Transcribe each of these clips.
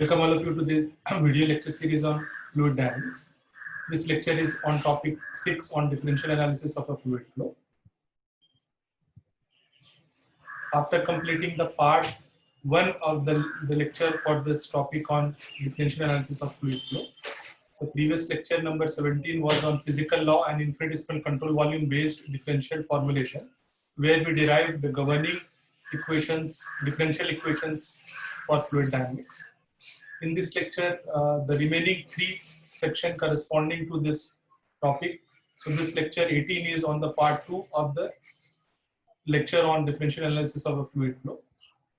Welcome all of you to the video lecture series on fluid dynamics. This lecture is on topic 6 on differential analysis of a fluid flow. After completing the part 1 of the lecture for this topic on differential analysis of fluid flow, the previous lecture number 17 was on physical law and infinitesimal control volume based differential formulation, where we derived the governing equations, differential equations for fluid dynamics. In this lecture, the remaining 3 sections corresponding to this topic. So this lecture 18 is on the part 2 of the lecture on differential analysis of a fluid flow.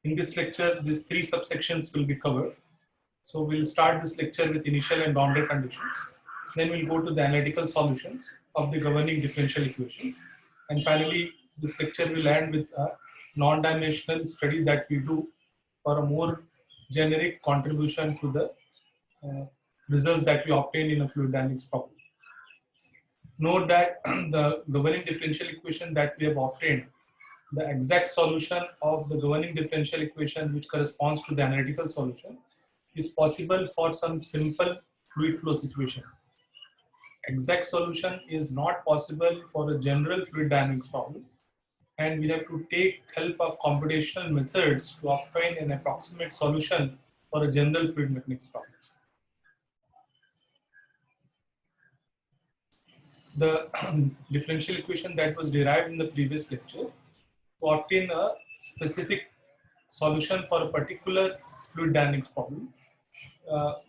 In this lecture, these 3 subsections will be covered. So we'll start this lecture with initial and boundary conditions. Then we'll go to the analytical solutions of the governing differential equations. And finally, this lecture will end with a non-dimensional study that we do for a more generic contribution to the results that we obtain in a fluid dynamics problem. Note that the governing differential equation that we have obtained, the exact solution of the governing differential equation which corresponds to the analytical solution, is possible for some simple fluid flow situation. Exact solution is not possible for a general fluid dynamics problem, and we have to take help of computational methods to obtain an approximate solution for a general fluid mechanics problem. The differential equation that was derived in the previous lecture, to obtain a specific solution for a particular fluid dynamics problem,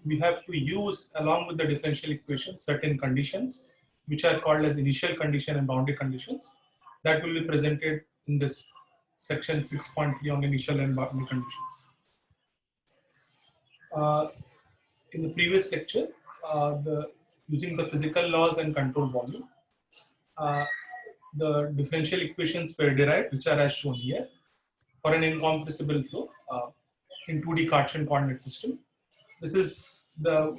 we have to use, along with the differential equation, certain conditions which are called as initial condition and boundary conditions that will be presented in this section 6.3 on initial and boundary conditions. In the previous lecture, using the physical laws and control volume, the differential equations were derived, which are as shown here, for an incompressible flow in 2D Cartesian coordinate system. This is the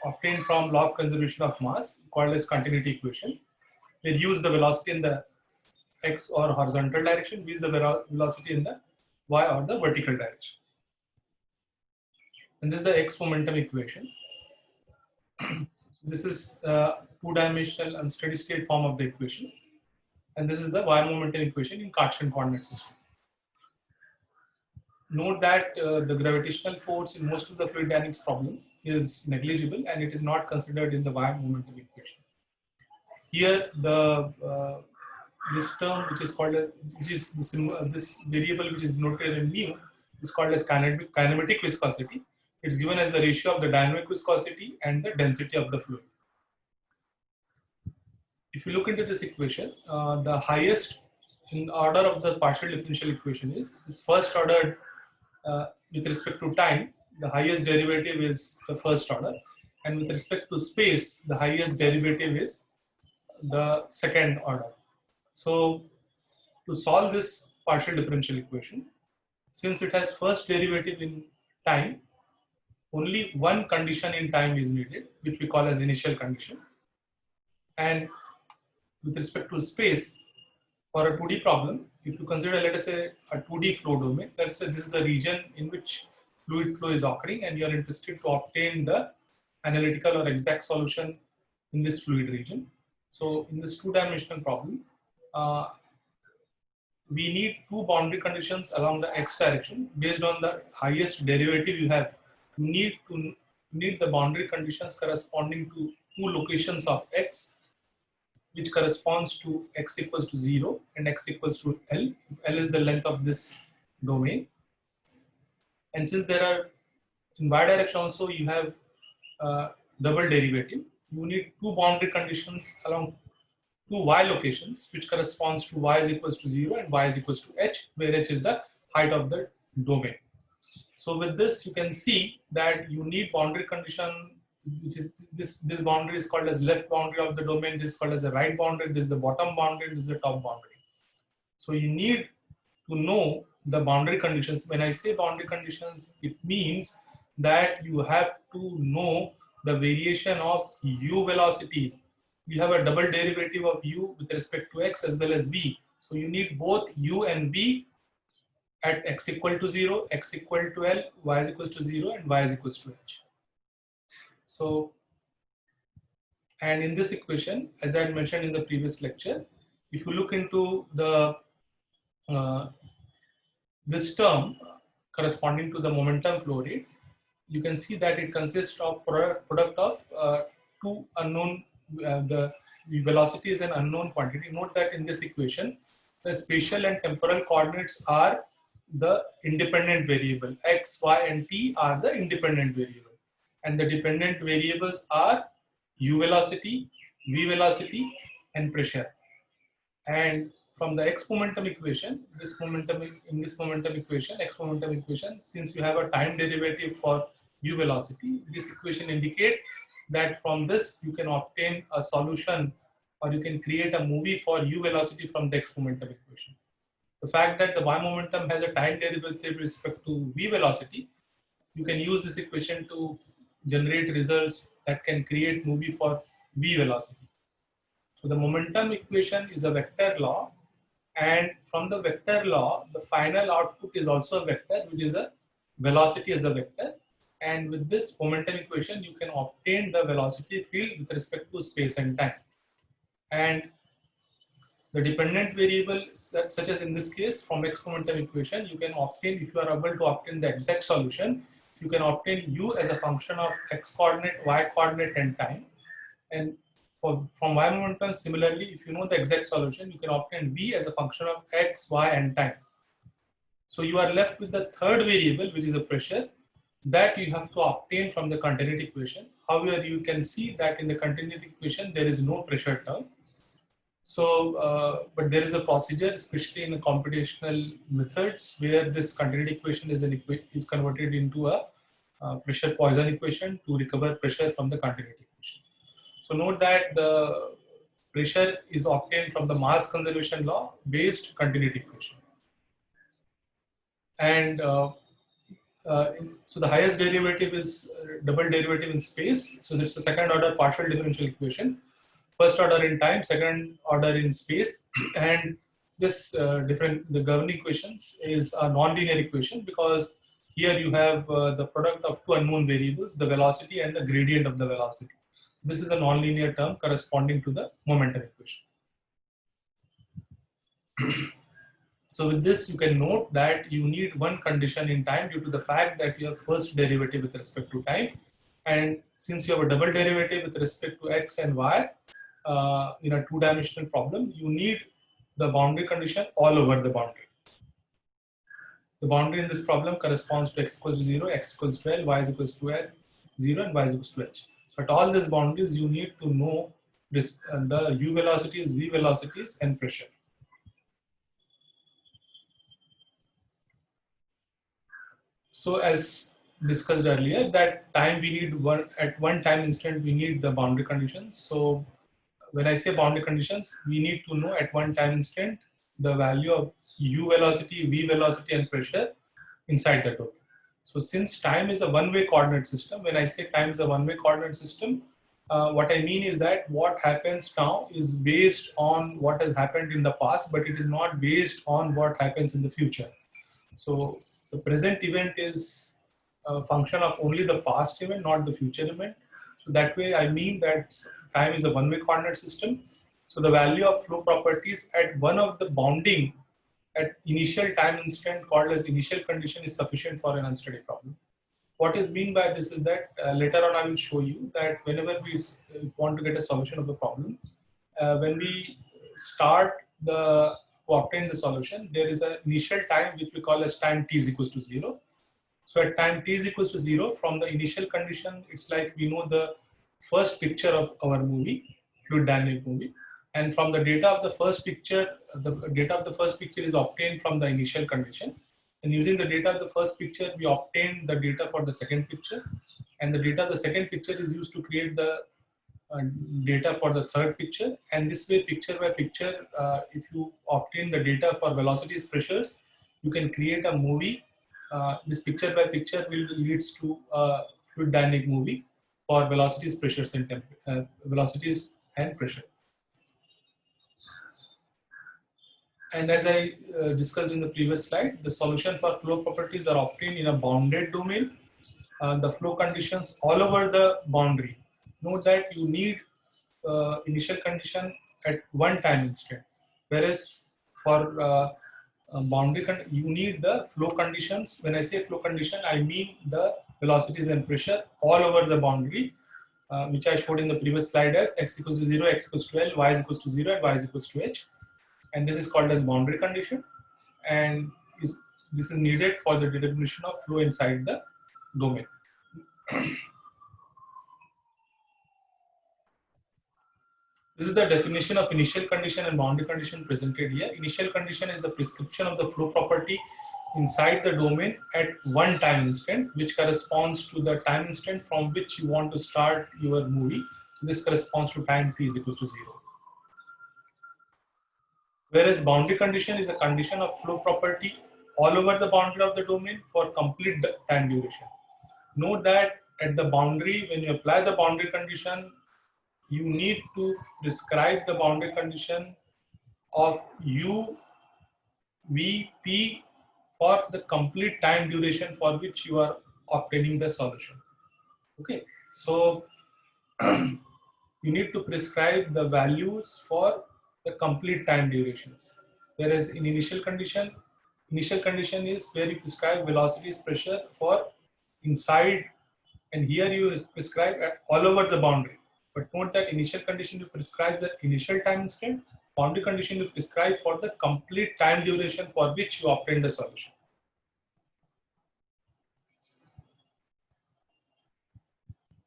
obtained from law of conservation of mass, called as continuity equation. We use the velocity in the x or horizontal direction, we use the velocity in the y or the vertical direction. And this is the x momentum equation. This is two-dimensional unsteady state form of the equation. And this is the y momentum equation in Cartesian coordinate system. Note that the gravitational force in most of the fluid dynamics problem is negligible and it is not considered in the y momentum equation. Here, this term, which is called this variable, which is noted in mu, is called as kinematic viscosity. It's given as the ratio of the dynamic viscosity and the density of the fluid. If you look into this equation, the highest in order of the partial differential equation is first ordered with respect to time. The highest derivative is the first order, and with respect to space, the highest derivative is the second order. So to solve this partial differential equation, since it has first derivative in time, only one condition in time is needed, which we call as initial condition. And with respect to space, for a 2D problem, if you consider, let us say, a 2D flow domain, let's say this is the region in which fluid flow is occurring and you are interested to obtain the analytical or exact solution in this fluid region. So in this two-dimensional problem, we need two boundary conditions along the x direction. Based on the highest derivative you have, you need the boundary conditions corresponding to two locations of x, which corresponds to x equals to 0 and x equals to L. L is the length of this domain. And since there are, in y direction also, you have double derivative, you need two boundary conditions along two y locations, which corresponds to y is equals to 0 and y is equals to h, where h is the height of the domain. So with this, you can see that you need boundary condition, which is this boundary is called as left boundary of the domain, this is called as the right boundary, this is the bottom boundary, this is the top boundary. So you need to know the boundary conditions. When I say boundary conditions, it means that you have to know the variation of u velocities. You have a double derivative of u with respect to x as well as v. So you need both u and v at x equal to 0, x equal to L, y is equal to 0, and y is equal to H. So, and in this equation, as I had mentioned in the previous lecture, if you look into the this term corresponding to the momentum flow rate, you can see that it consists of product of two unknown, the velocity is an unknown quantity. Note that in this equation, the spatial and temporal coordinates are the independent variable. X, Y, and T are the independent variable. And the dependent variables are u velocity, v velocity, and pressure. And from the x momentum equation, this momentum in this momentum equation, x momentum equation, since you have a time derivative for u velocity, this equation indicate that from this you can obtain a solution, or you can create a movie for u velocity from the x momentum equation. The fact that the y momentum has a time derivative with respect to v velocity, you can use this equation to generate results that can create movie for v velocity. So the momentum equation is a vector law, and from the vector law, the final output is also a vector, which is a velocity as a vector. And with this momentum equation, you can obtain the velocity field with respect to space and time. And the dependent variable, such as in this case, from x momentum equation, you can obtain, if you are able to obtain the exact solution, you can obtain u as a function of x coordinate, y coordinate, and time. And from y momentum, similarly, if you know the exact solution, you can obtain v as a function of x, y, and time. So you are left with the third variable, which is a pressure, that you have to obtain from the continuity equation. However, you can see that in the continuity equation, there is no pressure term. So, but there is a procedure, especially in computational methods, where this continuity equation is converted into a pressure Poisson equation to recover pressure from the continuity equation. So note that the pressure is obtained from the mass conservation law based continuity equation. And so the highest derivative is double derivative in space. So it's the second order partial differential equation. First order in time, second order in space. And this the governing equations is a nonlinear equation, because here you have the product of two unknown variables, the velocity and the gradient of the velocity. This is a nonlinear term corresponding to the momentum equation. So with this, you can note that you need one condition in time due to the fact that you have first derivative with respect to time. And since you have a double derivative with respect to x and y in a two-dimensional problem, you need the boundary condition all over the boundary. The boundary in this problem corresponds to x equals to 0, x equals to L, y is equals to L, 0, and y is equals to H. So at all these boundaries, you need to know this, the u velocities, v velocities, and pressure. So as discussed earlier, that time we need at one time instant we need the boundary conditions. So when I say boundary conditions, we need to know at one time instant the value of u velocity, v velocity, and pressure inside the domain. So since time is a one-way coordinate system, when I say time is a one-way coordinate system, what I mean is that what happens now is based on what has happened in the past, but it is not based on what happens in the future. So the present event is a function of only the past event, not the future event. So that way I mean that time is a one-way coordinate system. So the value of flow properties at one of the bounding at initial time instant, called as initial condition, is sufficient for an unsteady problem. What is mean by this is that later on I will show you that whenever we want to get a solution of the problem, when we start to obtain the solution, there is an initial time which we call as time t is equals to 0. So at time t is equals to 0, from the initial condition, it's like we know the first picture of our movie, fluid dynamic movie. And from the data of the first picture, the data of the first picture is obtained from the initial condition. And using the data of the first picture, we obtain the data for the second picture. And the data of the second picture is used to create the data for the third picture. And this way, picture by picture, if you obtain the data for velocities, pressures, you can create a movie. This picture by picture will leads to a fluid dynamic movie for velocities, pressures, and velocities and pressure. And as I discussed in the previous slide, the solution for flow properties are obtained in a bounded domain. The flow conditions all over the boundary. Note that you need initial condition at one time instant, whereas for boundary you need the flow conditions. When I say flow condition, I mean the velocities and pressure all over the boundary, which I showed in the previous slide as x equals to 0, x equals to L, y is equals to 0, and y is equals to h. And this is called as boundary condition, and this is needed for the determination of flow inside the domain. This is the definition of initial condition and boundary condition presented here. Initial condition is the prescription of the flow property inside the domain at one time instant, which corresponds to the time instant from which you want to start your movie. So this corresponds to time t is equals to 0. Whereas boundary condition is a condition of flow property all over the boundary of the domain for complete time duration. Note that at the boundary, when you apply the boundary condition, you need to prescribe the boundary condition of u, v, p for the complete time duration for which you are obtaining the solution. Okay, so you need to prescribe the values for the complete time durations. Whereas in initial condition is where you prescribe velocities, pressure for inside, and here you prescribe all over the boundary. But note that initial condition you prescribe the initial time instant, boundary condition you prescribe for the complete time duration for which you obtain the solution.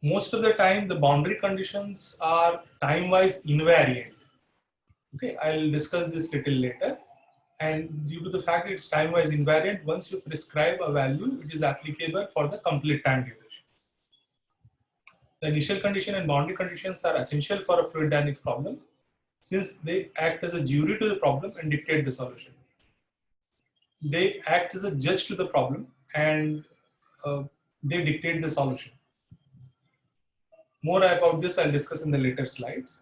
Most of the time, the boundary conditions are time-wise invariant. Okay, I'll discuss this little later. And due to the fact it's time-wise invariant, once you prescribe a value, it is applicable for the complete time duration. The initial condition and boundary conditions are essential for a fluid dynamics problem, since they act as a jury to the problem and dictate the solution. They act as a judge to the problem and they dictate the solution. More about this I'll discuss in the later slides.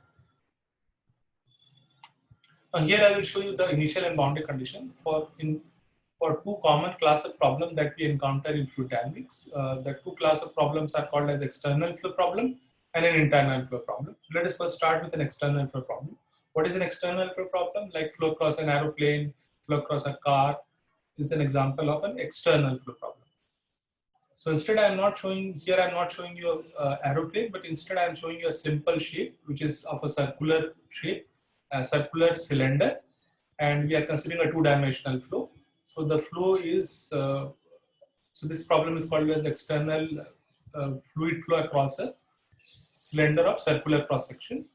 Here I will show you the initial and boundary condition for two common class of problems that we encounter in fluid dynamics. The two class of problems are called as external flow problem and an internal flow problem. So let us first start with an external flow problem. What is an external flow problem? Like flow across an aeroplane, flow across a car is an example of an external flow problem. So instead I'm not showing you an aeroplane, but instead I'm showing you a simple shape which is of a circular shape, a circular cylinder, and we are considering a two-dimensional flow. So the flow is, so this problem is called as external fluid flow across a cylinder of circular cross section.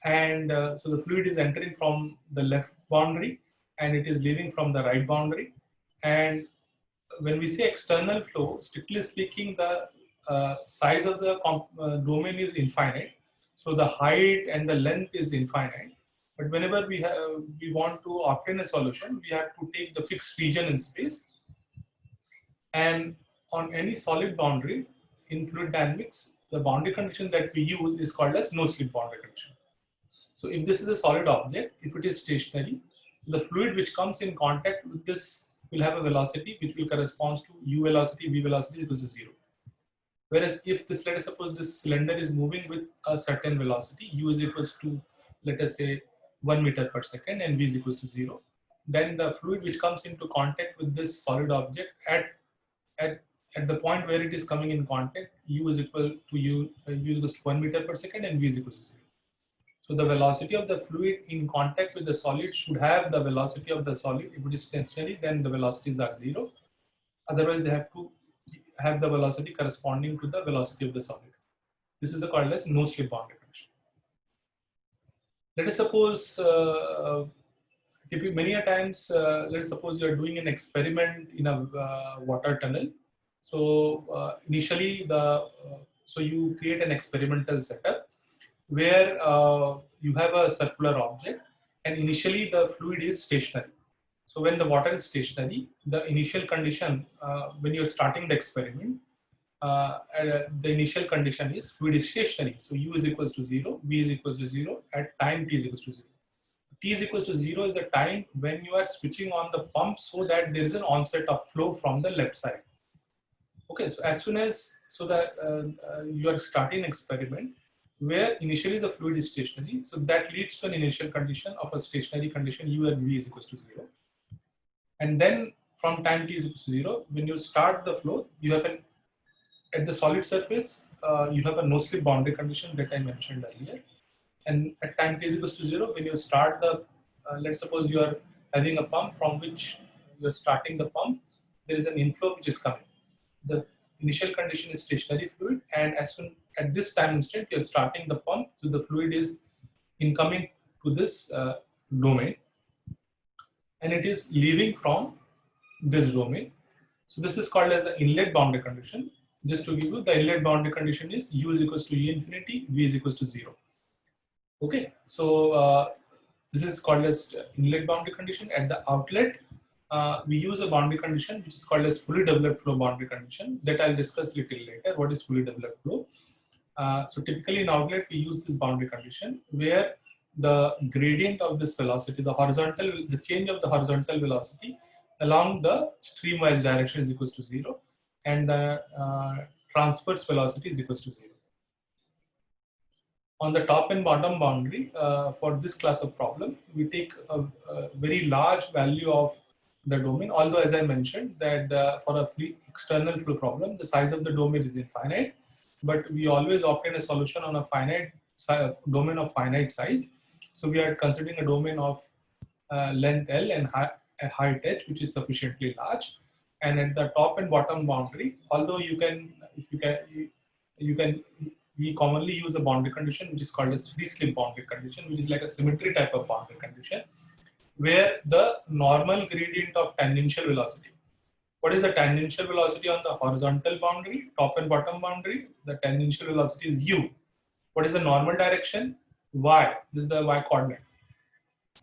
And so the fluid is entering from the left boundary and it is leaving from the right boundary. And when we say external flow, strictly speaking, the size of the domain is infinite. So the height and the length is infinite. But whenever we want to obtain a solution, we have to take the fixed region in space. And on any solid boundary in fluid dynamics, the boundary condition that we use is called as no-slip boundary condition. So if this is a solid object, if it is stationary, the fluid which comes in contact with this will have a velocity which will correspond to u velocity, v velocity equals to 0. Whereas if this, let us suppose this cylinder is moving with a certain velocity, u is equals to, let us say, 1 meter per second and v is equals to 0, then the fluid which comes into contact with this solid object at the point where it is coming in contact, u is equal to u equals to 1 meter per second and v is equals to 0. So the velocity of the fluid in contact with the solid should have the velocity of the solid. If it is stationary, then the velocities are 0. Otherwise, they have to have the velocity corresponding to the velocity of the solid. This is called as no-slip boundary condition. Let us suppose, many a times, let us suppose you are doing an experiment in a water tunnel. So initially, so you create an experimental setup where you have a circular object and initially the fluid is stationary. So when the water is stationary, the initial condition, when you're starting the experiment, the initial condition is fluid is stationary. So u is equals to 0, v is equals to 0 at time t is equals to 0. T is equals to 0 is the time when you are switching on the pump so that there is an onset of flow from the left side. Okay, so as soon as you are starting an experiment where initially the fluid is stationary, so that leads to an initial condition of a stationary condition U and V is equals to 0. And then from time T is equals to 0, when you start the flow, you have at the solid surface, you have a no slip boundary condition that I mentioned earlier. And at time T is equals to 0, when you start the, let's suppose you are having a pump from which you are starting the pump, there is an inflow which is coming. The initial condition is stationary fluid, and as soon at this time instant you are starting the pump, so the fluid is incoming to this domain, and it is leaving from this domain. So this is called as the inlet boundary condition. Just to give you, the inlet boundary condition is U is equals to U infinity, V is equals to 0. Okay, so this is called as inlet boundary condition. At the outlet, we use a boundary condition which is called as fully developed flow boundary condition that I'll discuss little later. What is fully developed flow? So typically in outlet, we use this boundary condition where the gradient of this velocity, the change of the horizontal velocity along the streamwise direction is equals to 0, and the transverse velocity is equals to 0. On the top and bottom boundary, for this class of problem, we take a very large value of the domain, although as I mentioned that for a free external flow problem, the size of the domain is infinite, but we always obtain a solution on a finite domain of finite size. So we are considering a domain of length L and height H, which is sufficiently large. And at the top and bottom boundary, although we commonly use a boundary condition which is called as free slip boundary condition, which is like a symmetry type of boundary condition, where the normal gradient of tangential velocity. What is the tangential velocity on the horizontal boundary, top and bottom boundary? The tangential velocity is U. What is the normal direction? Y. This is the Y coordinate.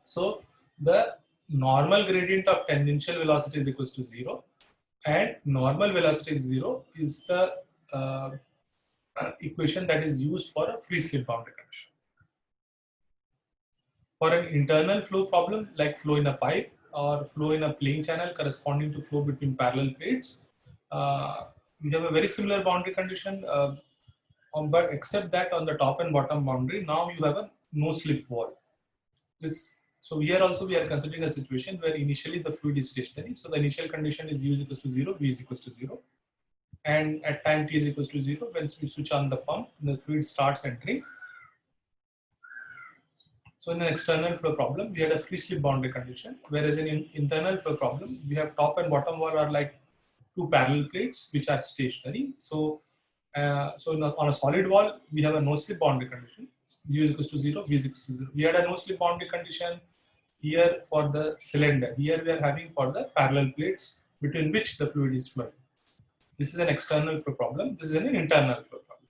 So the normal gradient of tangential velocity is equals to 0, and normal velocity is 0 is the equation that is used for a free slip boundary condition. For an internal flow problem like flow in a pipe or flow in a plane channel corresponding to flow between parallel plates, we have a very similar boundary condition, but except that on the top and bottom boundary, now you have a no slip wall. So here also we are considering a situation where initially the fluid is stationary. So the initial condition is U is equals to 0, V is equals to 0. And at time T is equals to 0, when we switch on the pump, the fluid starts entering. So in an external flow problem, we had a free slip boundary condition, whereas in an internal flow problem, we have top and bottom wall are like two parallel plates which are stationary. So, on a solid wall, we have a no slip boundary condition. U is equals to 0, V is equals to 0. We had a no slip boundary condition here for the cylinder. Here we are having for the parallel plates between which the fluid is flowing. This is an external flow problem. This is an internal flow problem.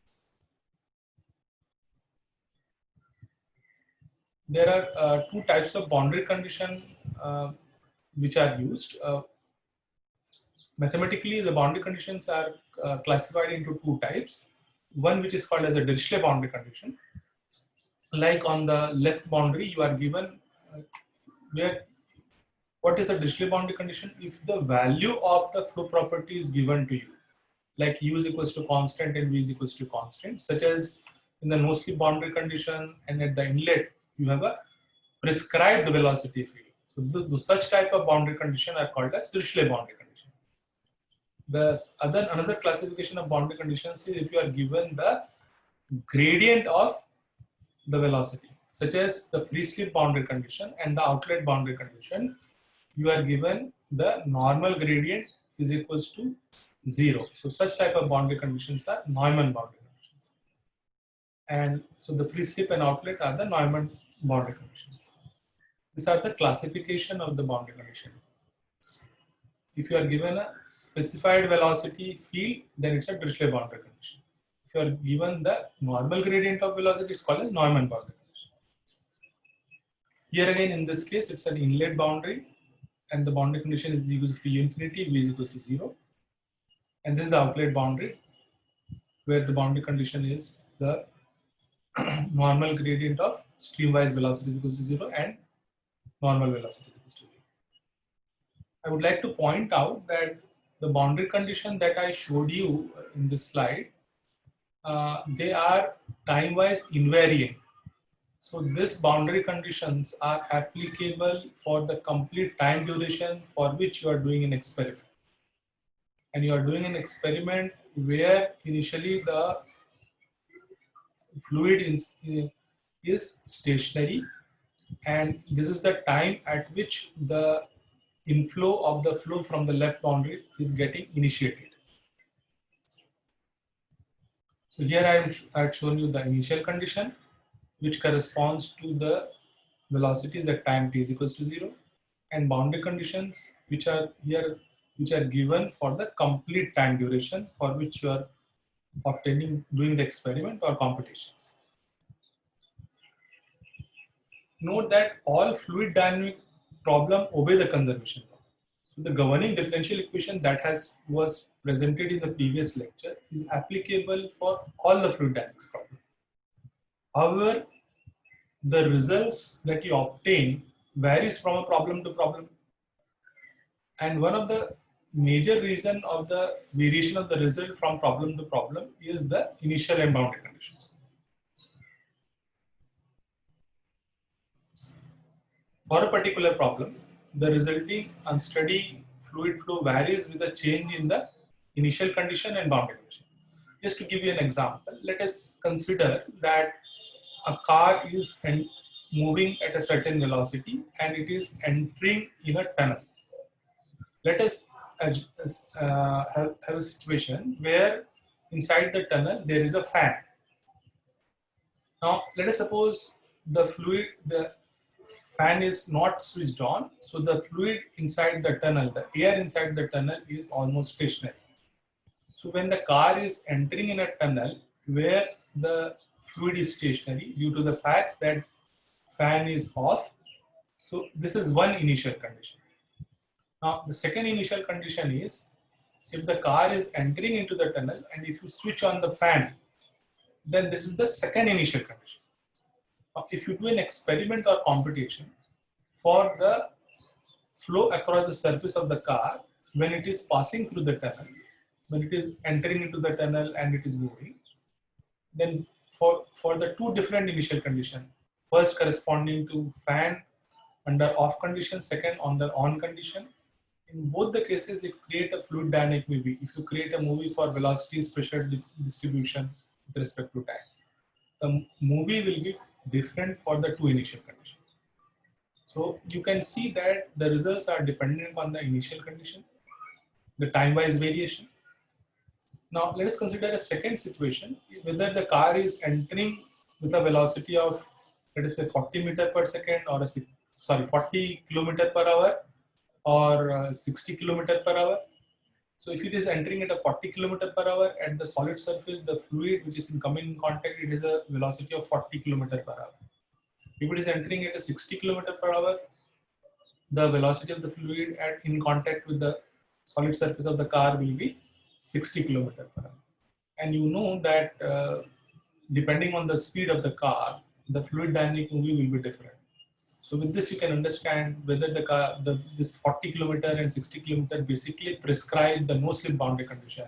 There are two types of boundary condition which are used. Mathematically, the boundary conditions are classified into two types. One which is called as a Dirichlet boundary condition. Like on the left boundary, you are given what is a Dirichlet boundary condition? If the value of the flow property is given to you, like U is equals to constant and V is equals to constant, such as in the no slip boundary condition, and at the inlet, you have a prescribed velocity field. So such type of boundary condition are called as Dirichlet boundary condition. Another classification of boundary conditions is if you are given the gradient of the velocity, such as the free slip boundary condition and the outlet boundary condition, you are given the normal gradient is equals to 0. So such type of boundary conditions are Neumann boundary conditions. And so the free slip and outlet are the Neumann boundary conditions. These are the classification of the boundary condition. If you are given a specified velocity field, then it's a Dirichlet boundary condition. If you are given the normal gradient of velocity, it's called as Neumann boundary condition. Here again, in this case, it's an inlet boundary, and the boundary condition is equal to U infinity, V is equals to 0. And this is the outlet boundary, where the boundary condition is the normal gradient of streamwise velocity is equal to 0 and normal velocity equals to 0. I would like to point out that the boundary condition that I showed you in this slide, they are time-wise invariant. So these boundary conditions are applicable for the complete time duration for which you are doing an experiment. And you are doing an experiment where initially the fluid is stationary, and this is the time at which the inflow of the flow from the left boundary is getting initiated. So here I had shown you the initial condition, which corresponds to the velocities at time t is equals to 0, and boundary conditions which are here, which are given for the complete time duration for which you are doing the experiment or computations. Note that all fluid dynamic problem obey the conservation law. So the governing differential equation that was presented in the previous lecture is applicable for all the fluid dynamics problem. However, the results that you obtain varies from a problem to problem. And one of the major reason of the variation of the result from problem to problem is the initial and boundary conditions. For a particular problem, the resulting unsteady fluid flow varies with a change in the initial condition and boundary condition. Just to give you an example, let us consider that a car is moving at a certain velocity and it is entering in a tunnel. Let us have a situation where inside the tunnel there is a fan. Now let us suppose the fan is not switched on, so the fluid inside the tunnel, the air inside the tunnel is almost stationary. So when the car is entering in a tunnel where the fluid is stationary due to the fact that fan is off, so this is one initial condition. Now the second initial condition is if the car is entering into the tunnel and if you switch on the fan, then this is the second initial condition. Now, if you do an experiment or computation for the flow across the surface of the car when it is passing through the tunnel, when it is entering into the tunnel and it is moving, then for the two different initial conditions, first corresponding to fan under off condition, second under on condition, in both the cases, if you create a fluid dynamic movie, if you create a movie for velocity pressure distribution with respect to time, the movie will be different for the two initial conditions. So you can see that the results are dependent on the initial condition, the time-wise variation. Now let us consider a second situation, whether the car is entering with a velocity of, let us say 40 meter per second or 40 kilometer per hour or 60 kilometer per hour. So if it is entering at a 40 kilometer per hour at the solid surface, the fluid which is coming in contact, it has a velocity of 40 kilometer per hour. If it is entering at a 60 kilometer per hour, the velocity of the fluid in contact with the solid surface of the car will be 60 kilometer per hour. And you know that depending on the speed of the car, the fluid dynamic movie will be different. So with this, you can understand whether this 40 kilometer and 60 kilometer basically prescribe the no slip boundary condition,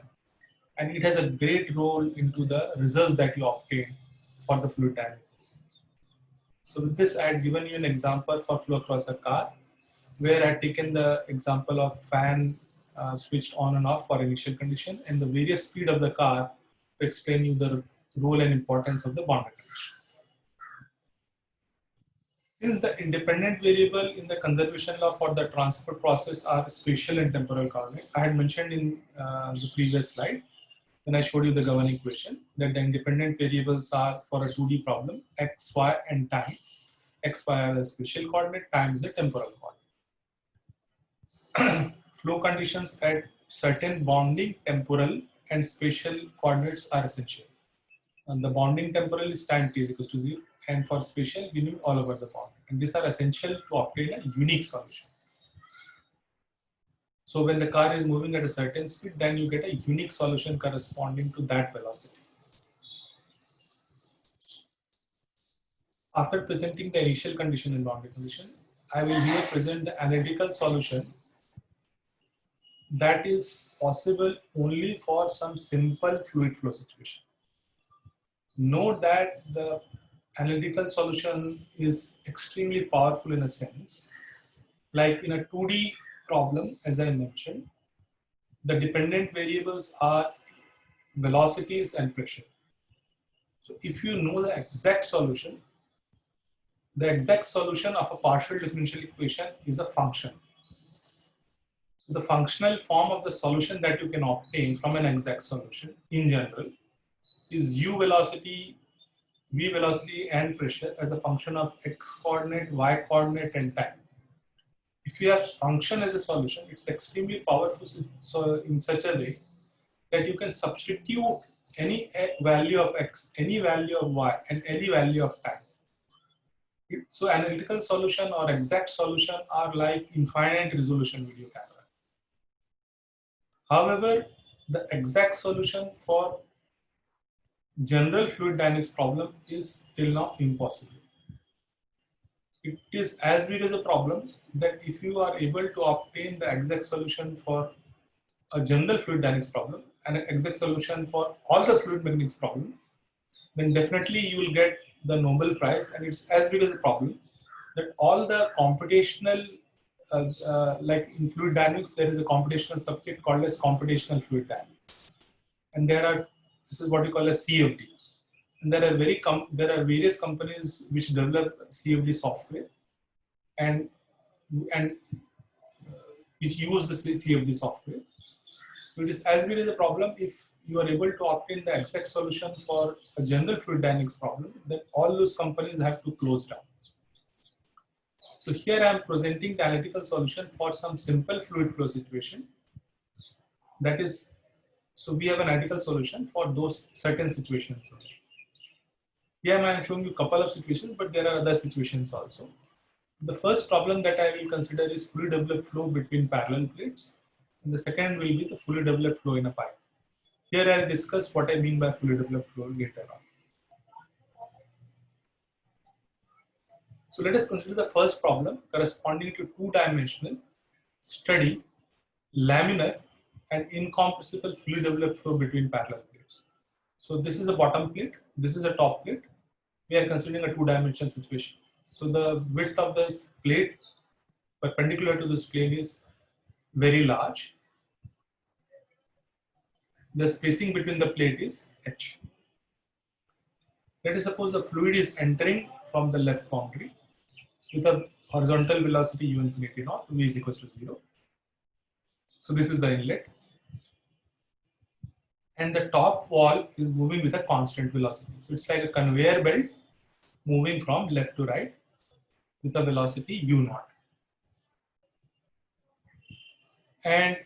and it has a great role into the results that you obtain for the fluid dynamic. So with this, I had given you an example for flow across a car, where I had taken the example of fan switched on and off for initial condition and the various speed of the car to explain you the role and importance of the boundary condition. Since the independent variable in the conservation law for the transfer process are spatial and temporal coordinate, I had mentioned in the previous slide when I showed you the governing equation that the independent variables are for a 2D problem, x, y, and time. X, y are the spatial coordinate, time is a temporal coordinate. Flow conditions at certain bounding temporal and spatial coordinates are essential. And the bounding temporal is time t is equals to 0, and for spatial we need all over the bound, and these are essential to obtain a unique solution. So when the car is moving at a certain speed, then you get a unique solution corresponding to that velocity. After presenting the initial condition and boundary condition, I will here present the analytical solution that is possible only for some simple fluid flow situation. Note that the analytical solution is extremely powerful in a sense. Like in a 2D problem, as I mentioned, the dependent variables are velocities and pressure. So if you know the exact solution of a partial differential equation is a function. So the functional form of the solution that you can obtain from an exact solution in general is u velocity, v velocity and pressure as a function of x coordinate, y coordinate and time. If you have function as a solution, it's extremely powerful so in such a way that you can substitute any value of x, any value of y and any value of time. So analytical solution or exact solution are like infinite resolution video camera. However, the exact solution for general fluid dynamics problem is till now impossible. It is as big as a problem that if you are able to obtain the exact solution for a general fluid dynamics problem and an exact solution for all the fluid mechanics problem, then definitely you will get the Nobel Prize. And it's as big as a problem that all the computational, like in fluid dynamics, there is a computational subject called as computational fluid dynamics. And this is what you call a CFD. And there are various companies which develop CFD software and which use the CFD software. So it is as big as a problem if you are able to obtain the exact solution for a general fluid dynamics problem, then all those companies have to close down. So here I am presenting the analytical solution for some simple fluid flow situation. That is, so we have an analytical solution for those certain situations. Here I am showing you a couple of situations, but there are other situations also. The first problem that I will consider is fully developed flow between parallel plates. And the second will be the fully developed flow in a pipe. Here I will discuss what I mean by fully developed flow later on. So let us consider the first problem corresponding to two-dimensional steady, laminar and incompressible fully developed flow between parallel plates. So this is a bottom plate, this is a top plate. We are considering a two-dimensional situation. So the width of this plate perpendicular to this plane is very large. The spacing between the plate is h. Let us suppose the fluid is entering from the left boundary with a horizontal velocity u infinity naught, v is equals to 0. So this is the inlet. And the top wall is moving with a constant velocity. So it's like a conveyor belt moving from left to right with a velocity u naught. And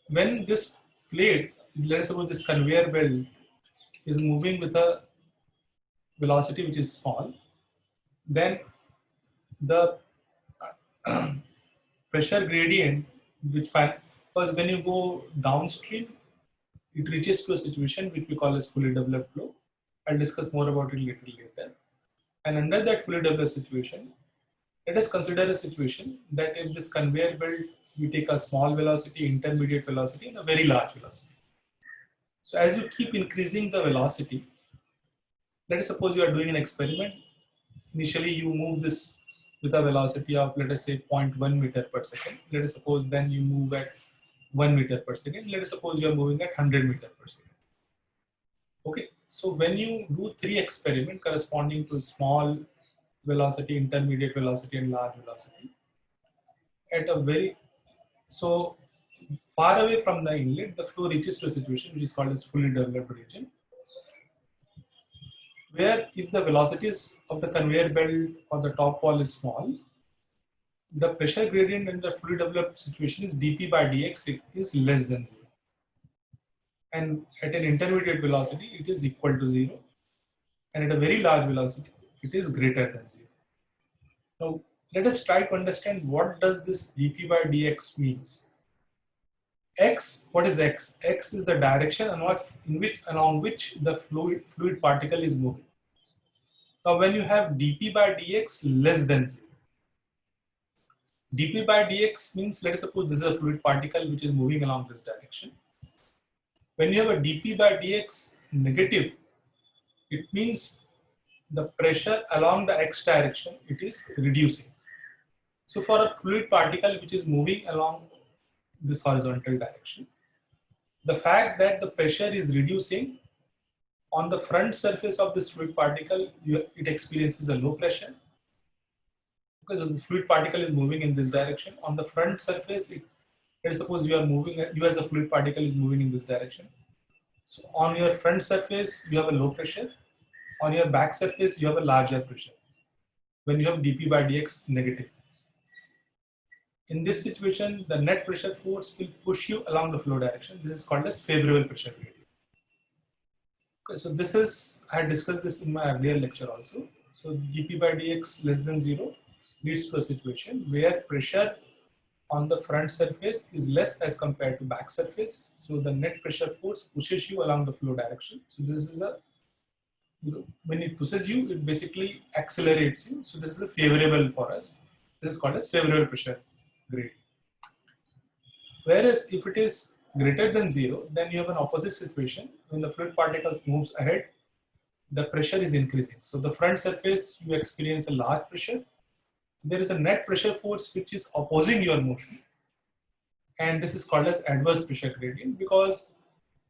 when this plate, let us suppose this conveyor belt is moving with a velocity which is small, then the pressure gradient, because when you go downstream, it reaches to a situation which we call as fully developed flow. I'll discuss more about it later. And under that fully developed situation, let us consider a situation that if this conveyor belt, you take a small velocity, intermediate velocity, and a very large velocity. So as you keep increasing the velocity, let us suppose you are doing an experiment. Initially, you move this with a velocity of, let us say, 0.1 meter per second. Let us suppose then you move at 1 meter per second. Let us suppose you are moving at 100 meter per second. Okay, so when you do 3 experiments corresponding to small velocity, intermediate velocity, and large velocity, at a very, so far away from the inlet, the flow reaches to a situation which is called as fully developed region, where if the velocities of the conveyor belt or the top wall is small, the pressure gradient in the fully developed situation is dP by dx is less than 0. And at an intermediate velocity, it is equal to 0. And at a very large velocity, it is greater than 0. Now, let us try to understand what does this dP by dx means. X, what is x? X is the direction along which the fluid particle is moving. Now, when you have dP by dx less than 0, dp by dx means, let us suppose this is a fluid particle which is moving along this direction. When you have a dp by dx negative, it means the pressure along the x direction, it is reducing. So for a fluid particle which is moving along this horizontal direction, the fact that the pressure is reducing on the front surface of this fluid particle, it experiences a low pressure because the fluid particle is moving in this direction. On the front surface, let's suppose you are moving, you as a fluid particle is moving in this direction. So on your front surface, you have a low pressure. On your back surface, you have a larger pressure when you have dp by dx negative. In this situation, the net pressure force will push you along the flow direction. This is called as favorable pressure gradient. Okay, so this is, I had discussed this in my earlier lecture also. So dp by dx less than 0 leads to a situation where pressure on the front surface is less as compared to back surface. So the net pressure force pushes you along the flow direction. So this is a, when it pushes you, it basically accelerates you. So this is a favorable for us. This is called as favorable pressure gradient. Whereas if it is greater than 0, then you have an opposite situation. When the fluid particle moves ahead, the pressure is increasing. So the front surface, you experience a large pressure. There is a net pressure force which is opposing your motion. And this is called as adverse pressure gradient, because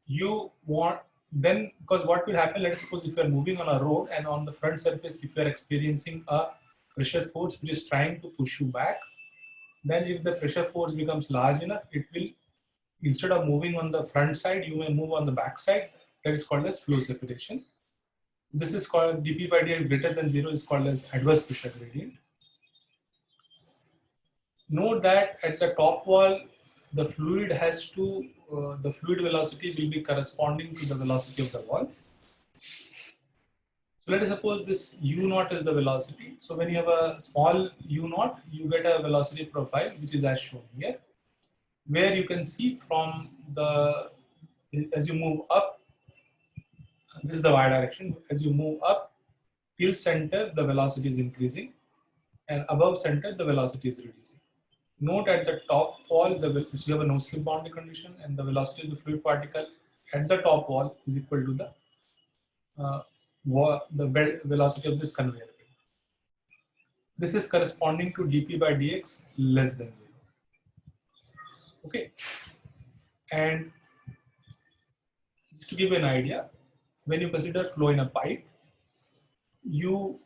you want, then, because what will happen, let's suppose if you are moving on a road and on the front surface, if you are experiencing a pressure force which is trying to push you back, then if the pressure force becomes large enough, it will, instead of moving on the front side, you may move on the back side. That is called as flow separation. This is called dp by dx greater than 0 is called as adverse pressure gradient. Note that at the top wall, the fluid has to, the fluid velocity will be corresponding to the velocity of the wall. So let us suppose this u naught is the velocity. So when you have a small u naught, you get a velocity profile which is as shown here, where you can see from the, as you move up, this is the y direction, as you move up till center, the velocity is increasing, and above center, the velocity is reducing. Note at the top wall, you have a no slip boundary condition, and the velocity of the fluid particle at the top wall is equal to the velocity of this conveyor belt. This is corresponding to dp by dx less than 0. Okay, and just to give you an idea, when you consider flow in a pipe, you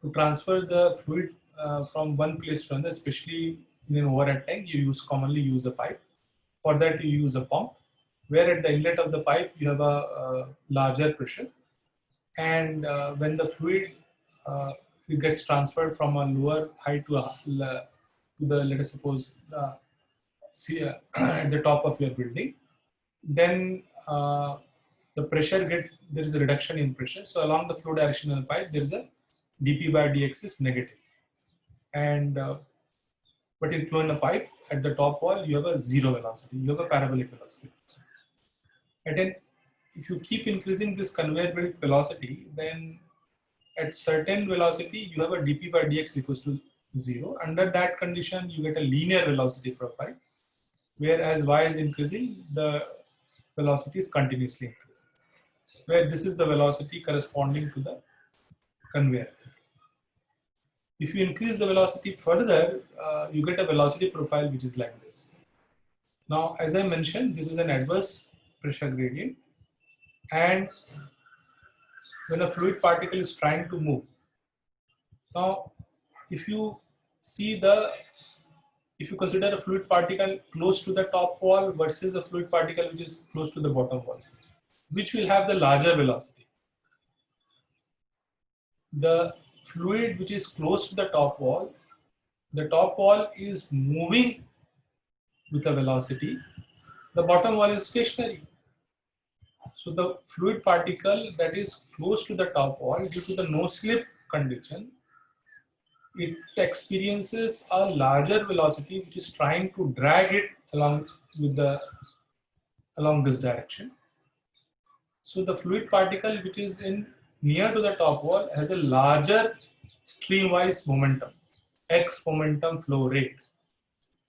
to transfer the fluid from one place to another, especially in an overhead tank, you commonly use a pipe. For that, you use a pump, where at the inlet of the pipe you have a larger pressure, and when the fluid it gets transferred from a lower height to the, let us suppose at the top of your building, then the pressure there is a reduction in pressure. So along the flow direction of the pipe, there is a dp by dx is negative, and but in flow in a pipe, at the top wall, you have a 0 velocity, you have a parabolic velocity. And then if you keep increasing this conveyor belt velocity, then at certain velocity, you have a dp by dx equals to 0. Under that condition, you get a linear velocity profile, where as y is increasing, the velocity is continuously increasing, where this is the velocity corresponding to the conveyor. If you increase the velocity further, you get a velocity profile which is like this. Now, as I mentioned, this is an adverse pressure gradient, and when a fluid particle is trying to move. Now, if you see if you consider a fluid particle close to the top wall versus a fluid particle which is close to the bottom wall, which will have the larger velocity? The fluid which is close to the top wall is moving with a velocity, the bottom wall is stationary. So the fluid particle that is close to the top wall, due to the no slip condition, it experiences a larger velocity which is trying to drag it along this direction. So the fluid particle which is near to the top wall has a larger streamwise momentum, x momentum flow rate.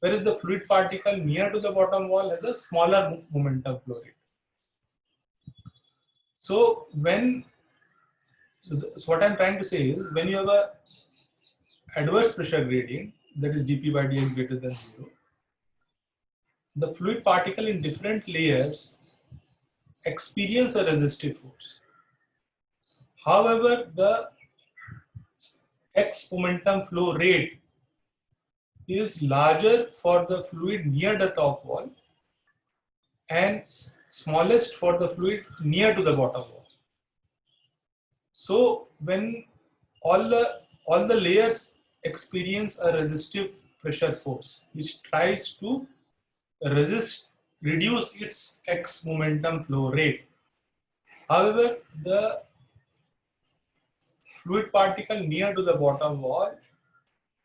whereas the fluid particle near to the bottom wall has a smaller momentum flow rate. So so what I'm trying to say is, when you have a adverse pressure gradient, that is dP by dx greater than 0, the fluid particle in different layers experience a resistive force. However, the x momentum flow rate is larger for the fluid near the top wall and smallest for the fluid near to the bottom wall. So when all the layers experience a resistive pressure force which tries to reduce its x momentum flow rate. However, the fluid particle near to the bottom wall,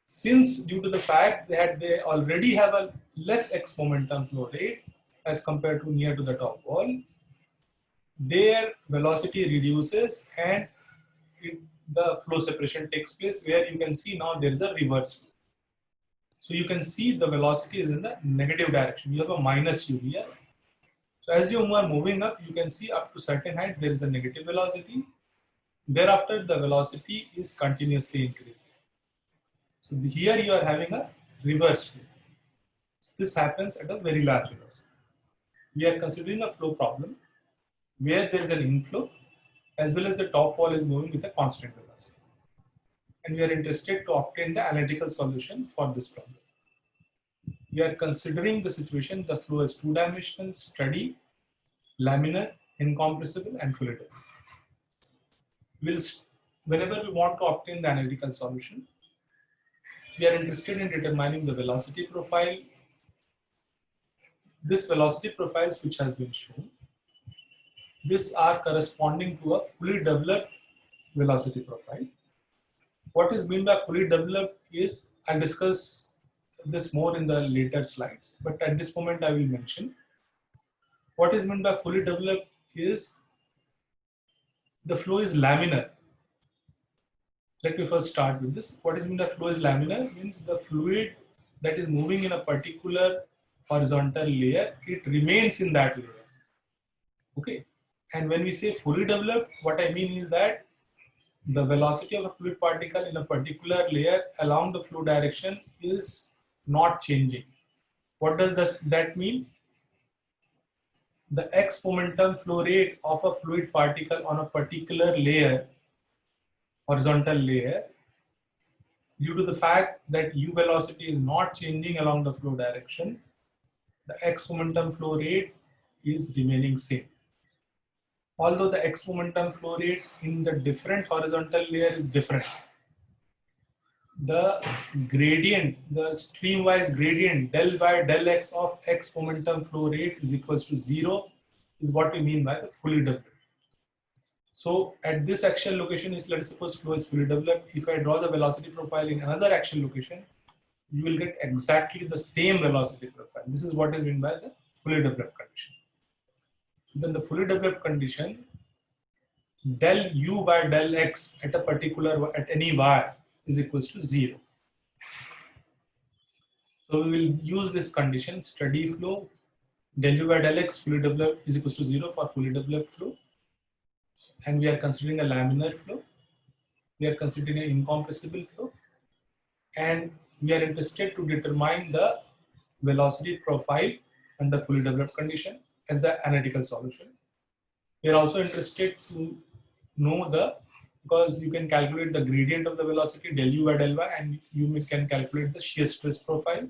since due to the fact that they already have a less x momentum flow rate as compared to near to the top wall, their velocity reduces and the flow separation takes place, where you can see now there is a reverse flow. So you can see the velocity is in the negative direction. You have a minus u here. So as you are moving up, you can see up to certain height there is a negative velocity. Thereafter, the velocity is continuously increasing. So here you are having a reverse flow. This happens at a very large velocity. We are considering a flow problem where there is an inflow as well as the top wall is moving with a constant velocity. And we are interested to obtain the analytical solution for this problem. We are considering the situation, the flow is two-dimensional, steady, laminar, incompressible, and fluid. Whenever we want to obtain the analytical solution, we are interested in determining the velocity profile. This velocity profiles which has been shown, these are corresponding to a fully developed velocity profile. What is meant by fully developed is, I'll discuss this more in the later slides, but at this moment I will mention what is meant by fully developed is the flow is laminar. Let me first start with this. What is meant by flow is laminar means the fluid that is moving in a particular horizontal layer, it remains in that layer. Okay. And when we say fully developed, what I mean is that the velocity of a fluid particle in a particular layer along the flow direction is not changing. What does that mean? The x momentum flow rate of a fluid particle on a particular layer, horizontal layer, due to the fact that u velocity is not changing along the flow direction, the x momentum flow rate is remaining same. Although the x momentum flow rate in the different horizontal layer is different, the gradient, the streamwise gradient del by del x of x momentum flow rate is equals to 0 is what we mean by the fully developed. So at this axial location, is let us suppose flow is fully developed. If I draw the velocity profile in another axial location, you will get exactly the same velocity profile. This is what is meant by the fully developed condition. So then the fully developed condition, del u by del x at a particular, at any y is equals to 0. So we will use this condition, steady flow, del u by del x fully developed is equals to 0 for fully developed flow. And we are considering a laminar flow. We are considering an incompressible flow. And we are interested to determine the velocity profile under fully developed condition as the analytical solution. We are also interested to know because you can calculate the gradient of the velocity del u by del y, and you can calculate the shear stress profile.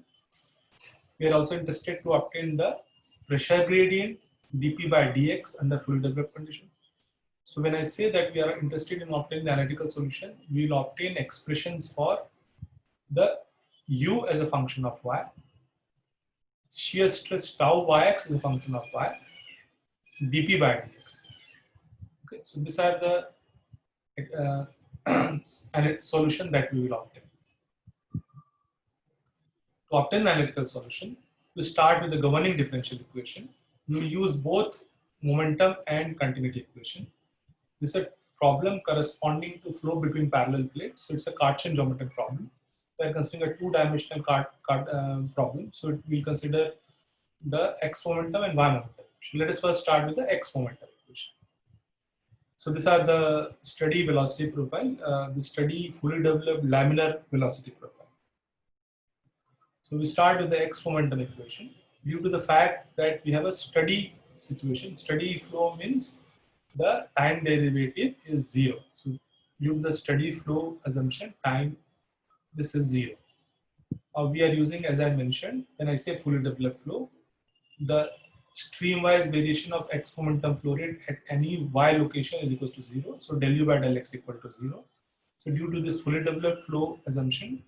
We are also interested to obtain the pressure gradient dP by dx under fully developed condition. So when I say that we are interested in obtaining the analytical solution, we will obtain expressions for the u as a function of y, shear stress tau yx is a function of y, dP by dx. Okay, so these are the solution that we will obtain. To obtain the analytical solution, we start with the governing differential equation. We will use both momentum and continuity equation. This is a problem corresponding to flow between parallel plates. So it's a Cartesian geometric problem. we are considering a two-dimensional problem. So it will consider the x momentum and y momentum. So let us first start with the x momentum equation. So these are the steady velocity profile, the steady fully developed laminar velocity profile. So we start with the x momentum equation. Due to the fact that we have a steady situation, steady flow means the time derivative is 0. So due to the steady flow assumption, time, this is 0. We are using, as I mentioned, when I say fully developed flow, the streamwise variation of x momentum flow rate at any y location is equal to 0. So del u by del x equal to 0. So due to this fully developed flow assumption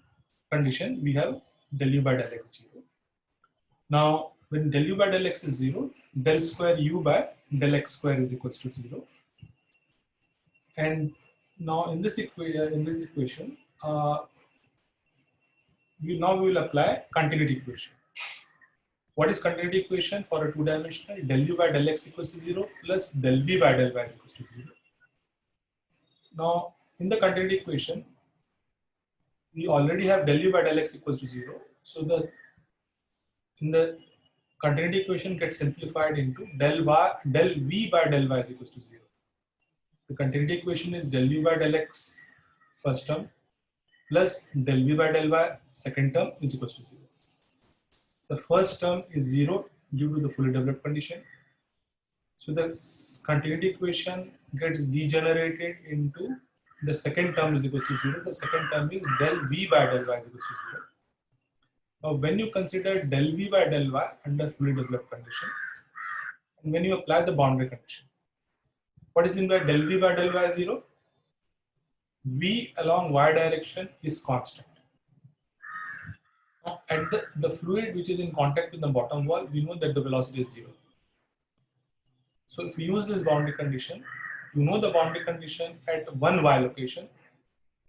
condition, we have del u by del x 0. Now, when del u by del x is 0, del square u by del x square is equal to 0. And now in this equation, we will apply continuity equation. What is continuity equation for a two-dimensional? Del u by del x equals to 0 plus del v by del y equals to 0. Now, in the continuity equation, we already have del u by del x equals to 0. So in the continuity equation gets simplified into del v by del y is equals to 0. The continuity equation is del u by del x first term plus del v by del y second term is equals to 0. The first term is 0 due to the fully developed condition. So the continuity equation gets degenerated into the second term is equals to 0. The second term is del v by del y is equals to 0. Now when you consider del v by del y under fully developed condition, and when you apply the boundary condition, what is in by del v by del y 0? V along y direction is constant. Now, at the fluid which is in contact with the bottom wall, we know that the velocity is 0. So if we use this boundary condition, you know the boundary condition at one y location,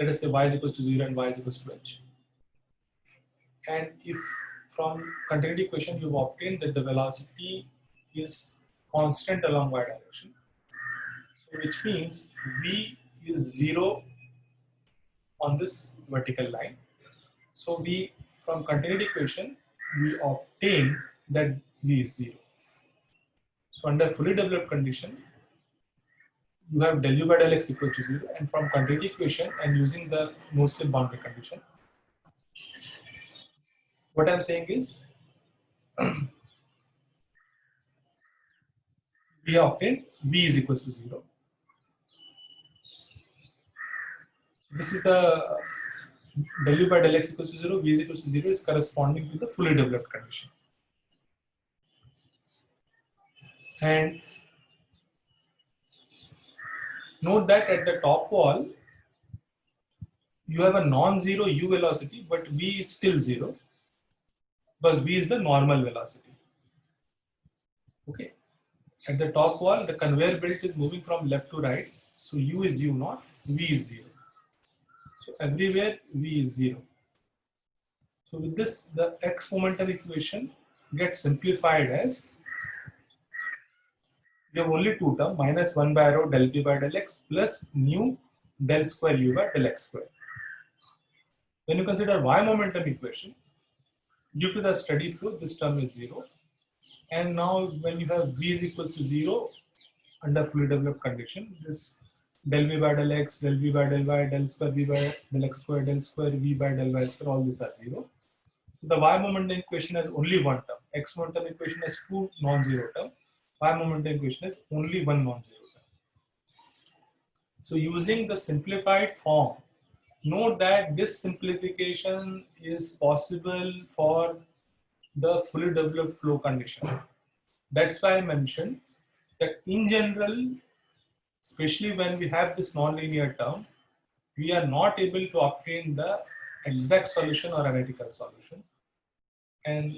let us say y is equals to 0 and y is equals to h. And if from continuity equation you've obtained that the velocity is constant along y direction, so which means v is 0 on this vertical line. So from continuity equation, we obtain that v is 0. So under fully developed condition, you have del u by del x equal to 0, and from continuity equation and using the no-slip boundary condition, what I'm saying is we have obtained v is equals to 0. This is the del u by del x equals to 0, v is equals to 0 is corresponding to the fully developed condition. And note that at the top wall, you have a non-zero u velocity, but v is still 0 because v is the normal velocity. Okay. At the top wall, the conveyor belt is moving from left to right. So u is u naught, v is 0. So everywhere v is 0. So with this, the x momentum equation gets simplified as we have only two terms, minus 1 by rho del p by del x plus nu del square u by del x square. When you consider y momentum equation, due to the steady flow, this term is 0. And now when you have v is equals to 0 under fully developed condition, this del v by del x, del v by del y, del square v by del x square, del square v by del y square, all these are 0. The y momentum equation has only one term. X momentum equation has two non-zero terms. Y momentum equation has only one non-zero term. So using the simplified form, note that this simplification is possible for the fully developed flow condition. That's why I mentioned that in general, especially when we have this nonlinear term, we are not able to obtain the exact solution or analytical solution. And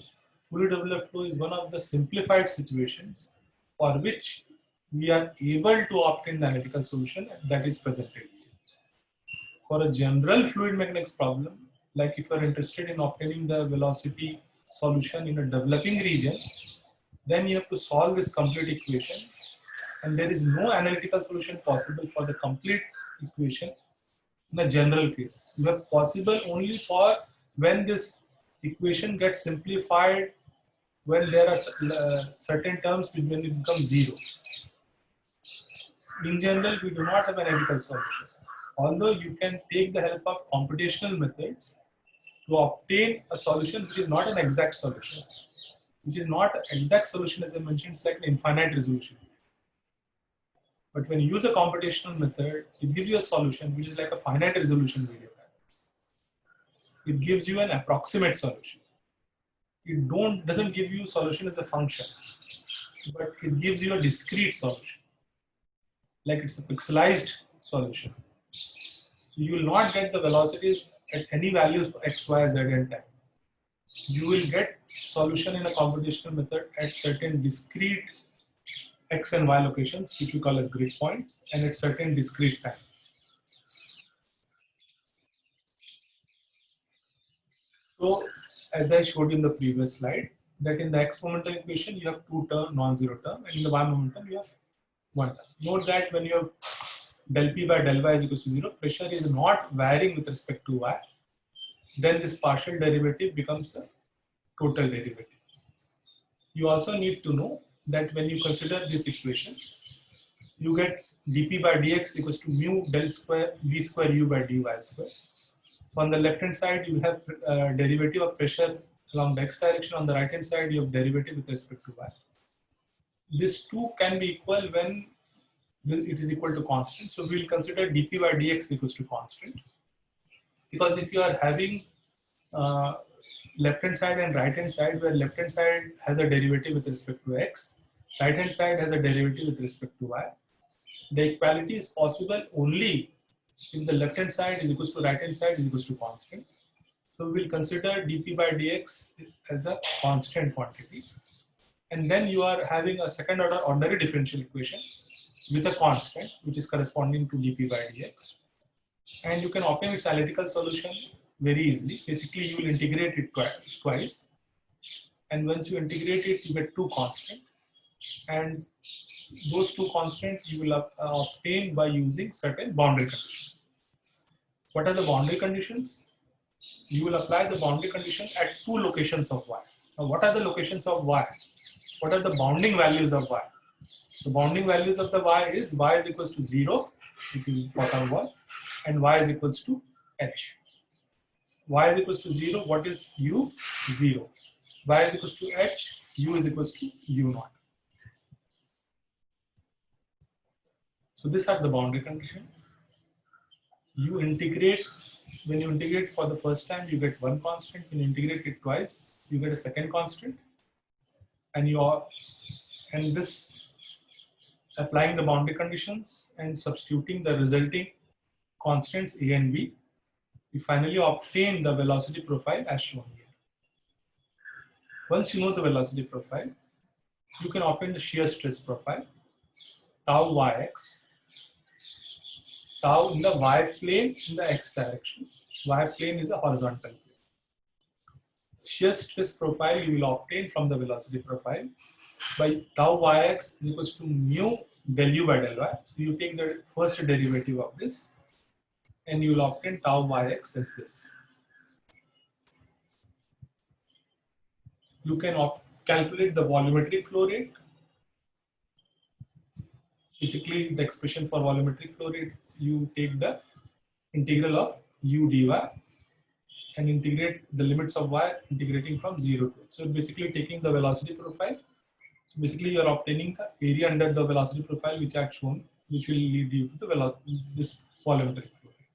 fully developed flow is one of the simplified situations for which we are able to obtain the analytical solution that is presented. For a general fluid mechanics problem, like if you are interested in obtaining the velocity solution in a developing region, then you have to solve this complete equation, and there is no analytical solution possible for the complete equation in a general case. You have possible only for when this equation gets simplified, when there are certain terms when it becomes zero. In general, we do not have an empirical solution. Although you can take the help of computational methods to obtain a solution which is not an exact solution. Which is not an exact solution, as I mentioned, it's like an infinite resolution. But when you use a computational method, it gives you a solution which is like a finite resolution video. It gives you an approximate solution. It doesn't give you solution as a function, but it gives you a discrete solution. Like it's a pixelized solution. So you will not get the velocities at any values for x, y, z and time. You will get solution in a computational method at certain discrete x and y locations, which we call as grid points, and at certain discrete time. So, as I showed you in the previous slide, that in the x momentum equation you have two non-zero term, and in the y momentum you have one term. Note that when you have del p by del y is equal to 0, pressure is not varying with respect to y, then this partial derivative becomes a total derivative. You also need to know that when you consider this equation, you get dp by dx equals to mu del square v square u by dy square. So on the left hand side, you have derivative of pressure along the x direction. On the right hand side, you have derivative with respect to y. This two can be equal when it is equal to constant. So we will consider dp by dx equals to constant. Because if you are having left hand side and right hand side, where left hand side has a derivative with respect to x, right hand side has a derivative with respect to y, the equality is possible only if the left hand side is equals to right hand side is equals to constant. So we will consider dp by dx as a constant quantity, and then you are having a second order ordinary differential equation with a constant which is corresponding to dp by dx, and you can obtain its analytical solution very easily. Basically, you will integrate it twice, and once you integrate it, you get two constants, and those two constants you will obtain by using certain boundary conditions. What are the boundary conditions? You will apply the boundary condition at two locations of y. Now, what are the locations of y? What are the bounding values of y? The bounding values of the y is equals to 0, which is bottom one, and y is equals to h. Y is equals to 0, what is u? 0. Y is equals to h, u is equals to u naught. So these are the boundary conditions. You integrate, when you integrate for the first time, you get one constant. When you integrate it twice, you get a second constant. And this, applying the boundary conditions and substituting the resulting constants a and b, we finally obtain the velocity profile as shown here. Once you know the velocity profile, you can obtain the shear stress profile, tau yx, tau in the y plane in the x direction. Y plane is a horizontal plane. Shear stress profile you will obtain from the velocity profile by tau yx is equals to mu del u by del y. So you take the first derivative of this, and you will obtain tau yx as this. You can calculate the volumetric flow rate. Basically, the expression for volumetric flow rate is you take the integral of u dy and integrate the limits of y, integrating from 0 to it. So basically taking the velocity profile. So basically you are obtaining the area under the velocity profile which I had shown, which will lead you to the this volumetric flow rate.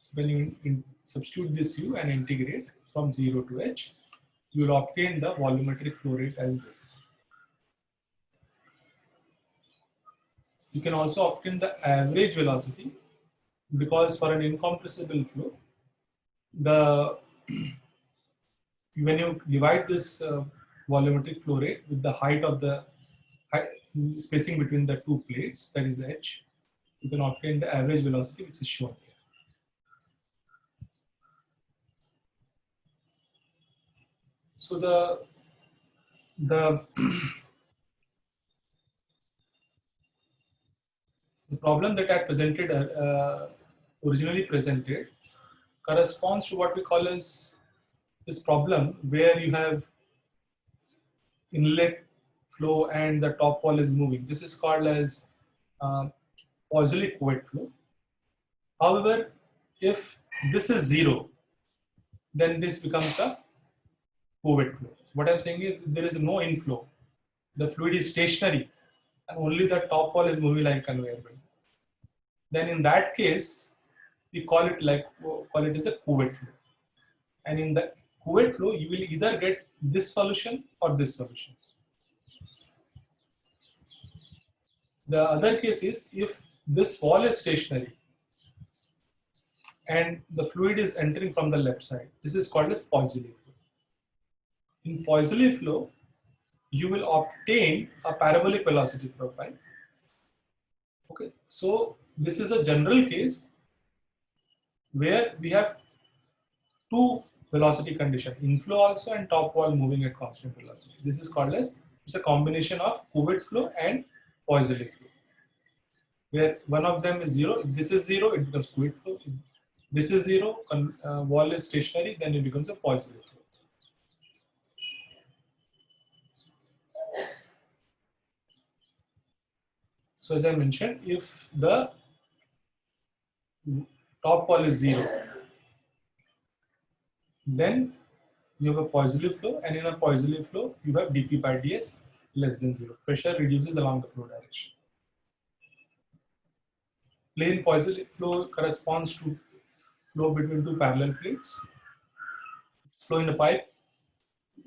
So when you substitute this u and integrate from 0 to h, you will obtain the volumetric flow rate as this. You can also obtain the average velocity, because for an incompressible flow, when you divide this volumetric flow rate with the height of the spacing between the two plates, that is h, you can obtain the average velocity which is shown here. So the problem that I presented originally presented corresponds to what we call as this problem where you have inlet flow and the top wall is moving. This is called as Poiseuille wet flow. However, if this is 0, then this becomes a wet flow. What I'm saying is there is no inflow. The fluid is stationary and only the top wall is moving like a conveyor belt. Then in that case, we call it as a cuvette flow. And in the cuvette flow, you will either get this solution or this solution. The other case is if this wall is stationary and the fluid is entering from the left side. This is called as Poiseuille flow. In Poiseuille flow, you will obtain a parabolic velocity profile. Okay, so this is a general case where we have two velocity condition, inflow also and top wall moving at constant velocity. This is called as, it's a combination of cuvette flow and Poiseuille flow, where one of them is 0. If this is 0, it becomes cuvette flow. If this is 0, wall is stationary, then it becomes a Poiseuille flow. So as I mentioned, if the top wall is 0, then you have a Poiseuille flow, and in a Poiseuille flow, you have dP by ds less than 0. Pressure reduces along the flow direction. Plane Poiseuille flow corresponds to flow between two parallel plates. Flow in a pipe,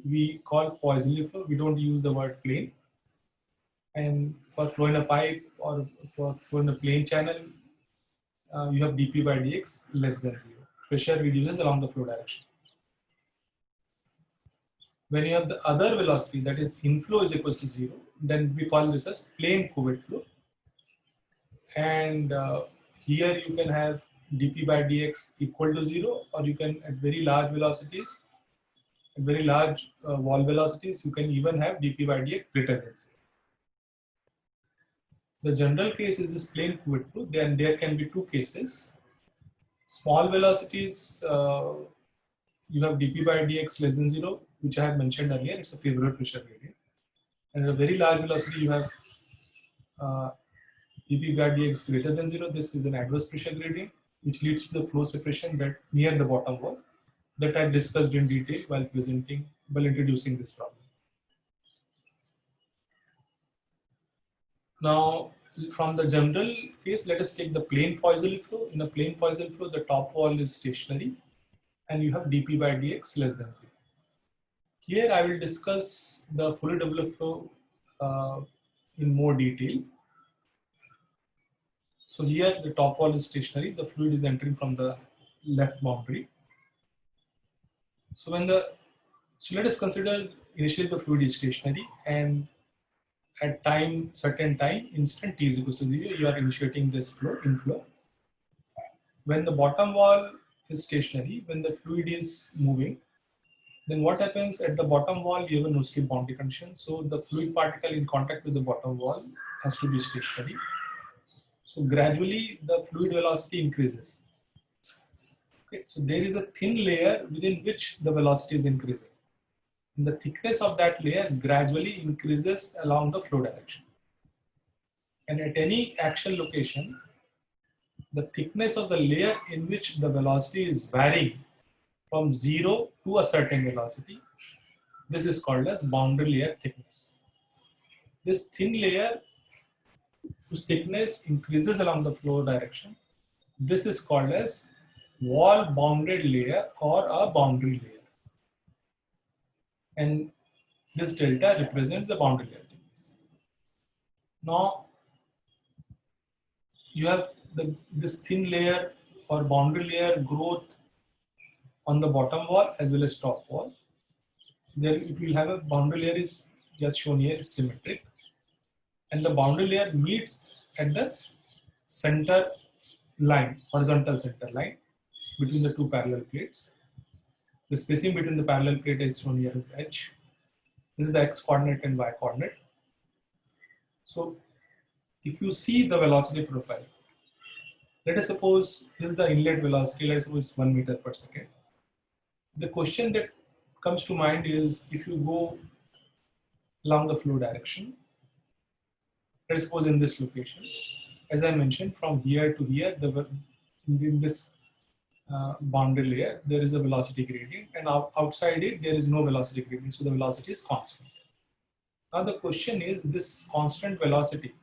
we call Poiseuille flow. We don't use the word plane. And for flow in a pipe or for flow in a plane channel, you have dP by dx less than 0. Pressure reduces along the flow direction. When you have the other velocity, that is inflow is equals to 0, then we call this as plane cuvette flow. And here you can have dP by dx equal to 0, or you can at very large velocities, at very large wall velocities, you can even have dP by dx greater than 0. The general case is this plane cuvette flow. Then there can be two cases. Small velocities, you have dP by dx less than 0, which I have mentioned earlier. It's a favorable pressure gradient. And at a very large velocity, you have dP by dx greater than 0. This is an adverse pressure gradient, which leads to the flow separation that near the bottom wall that I discussed in detail while introducing this problem. Now, from the general case, let us take the plane Poiseuille flow. In a plane Poiseuille flow, the top wall is stationary and you have dP by dx less than 0. Here I will discuss the fully developed flow in more detail. So here the top wall is stationary, the fluid is entering from the left boundary. So let us consider initially the fluid is stationary, and at certain time instant t is equals to 0, you are initiating this inflow. When the bottom wall is stationary, when the fluid is moving, then what happens at the bottom wall, you have a no-slip boundary condition. So the fluid particle in contact with the bottom wall has to be stationary. So gradually the fluid velocity increases. Okay, so there is a thin layer within which the velocity is increasing. And the thickness of that layer gradually increases along the flow direction. And at any action location, the thickness of the layer in which the velocity is varying from 0 to a certain velocity, this is called as boundary layer thickness. This thin layer whose thickness increases along the flow direction, this is called as wall bounded layer or a boundary layer. And this delta represents the boundary layer thickness. Now, you have this thin layer or boundary layer growth on the bottom wall as well as top wall. There it will have a boundary layer is just shown here, it's symmetric. And the boundary layer meets at the center line, horizontal center line between the two parallel plates. The spacing between the parallel plate is shown here as h. This is the x coordinate and y coordinate. So if you see the velocity profile, let us suppose this is the inlet velocity, let us suppose it's 1 meter per second. The question that comes to mind is if you go along the flow direction, let's suppose in this location, as I mentioned, from here to here, in this boundary layer, there is a velocity gradient, and outside it, there is no velocity gradient, so the velocity is constant. Now the question is this constant velocity,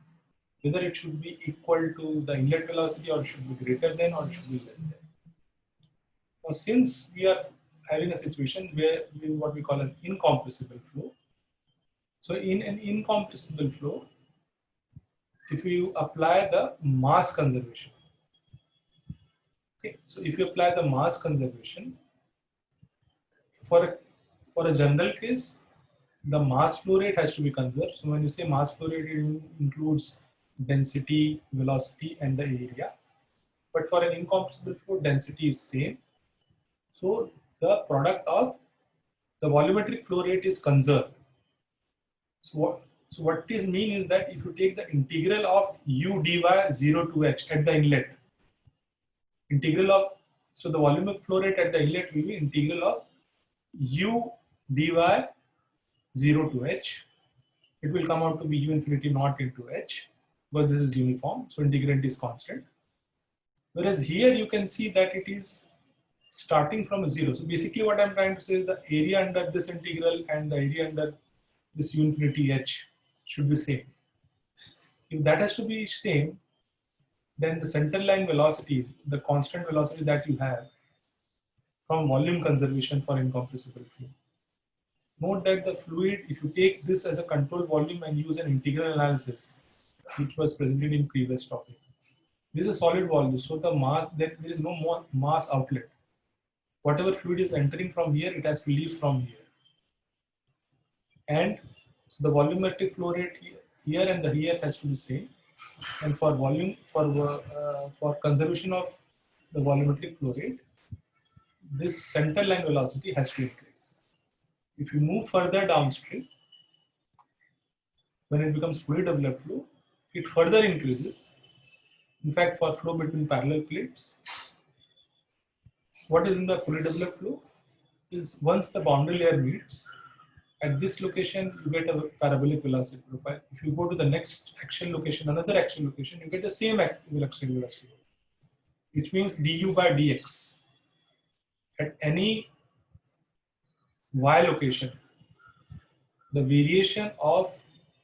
whether it should be equal to the inlet velocity or it should be greater than or it should be less than. Now since we are having a situation where what we call an incompressible flow, so in an incompressible flow, if you apply the mass conservation, okay, so if you apply the mass conservation for a general case, the mass flow rate has to be conserved. So when you say mass flow rate, it includes density, velocity, and the area. But for an incompressible flow, density is same. So the product of the volumetric flow rate is conserved. So what this means is that if you take the integral of u dy 0 to h at the inlet, integral of, so the volumetric flow rate at the inlet will be integral of u dy 0 to h. It will come out to be u infinity naught into h, but this is uniform, so integrand is constant. Whereas here you can see that it is starting from a 0. So basically what I'm trying to say is the area under this integral and the area under this u infinity h should be same. If that has to be same, then the center line velocity, the constant velocity that you have from volume conservation for incompressible flow. Note that the fluid, if you take this as a control volume and use an integral analysis, which was presented in previous topic, this is a solid volume, so the mass, there is no more mass outlet. Whatever fluid is entering from here, it has to leave from here. And the volumetric flow rate here and the here has to be same. And for volume, for conservation of the volumetric flow rate, this center line velocity has to increase. If you move further downstream, when it becomes fully developed flow, it further increases. In fact, for flow between parallel plates, what is in the fully developed flow is once the boundary layer meets, at this location you get a parabolic velocity profile. If you go to the next axial location, another axial location, you get the same axial velocity, which means du by dx at any y location, the variation of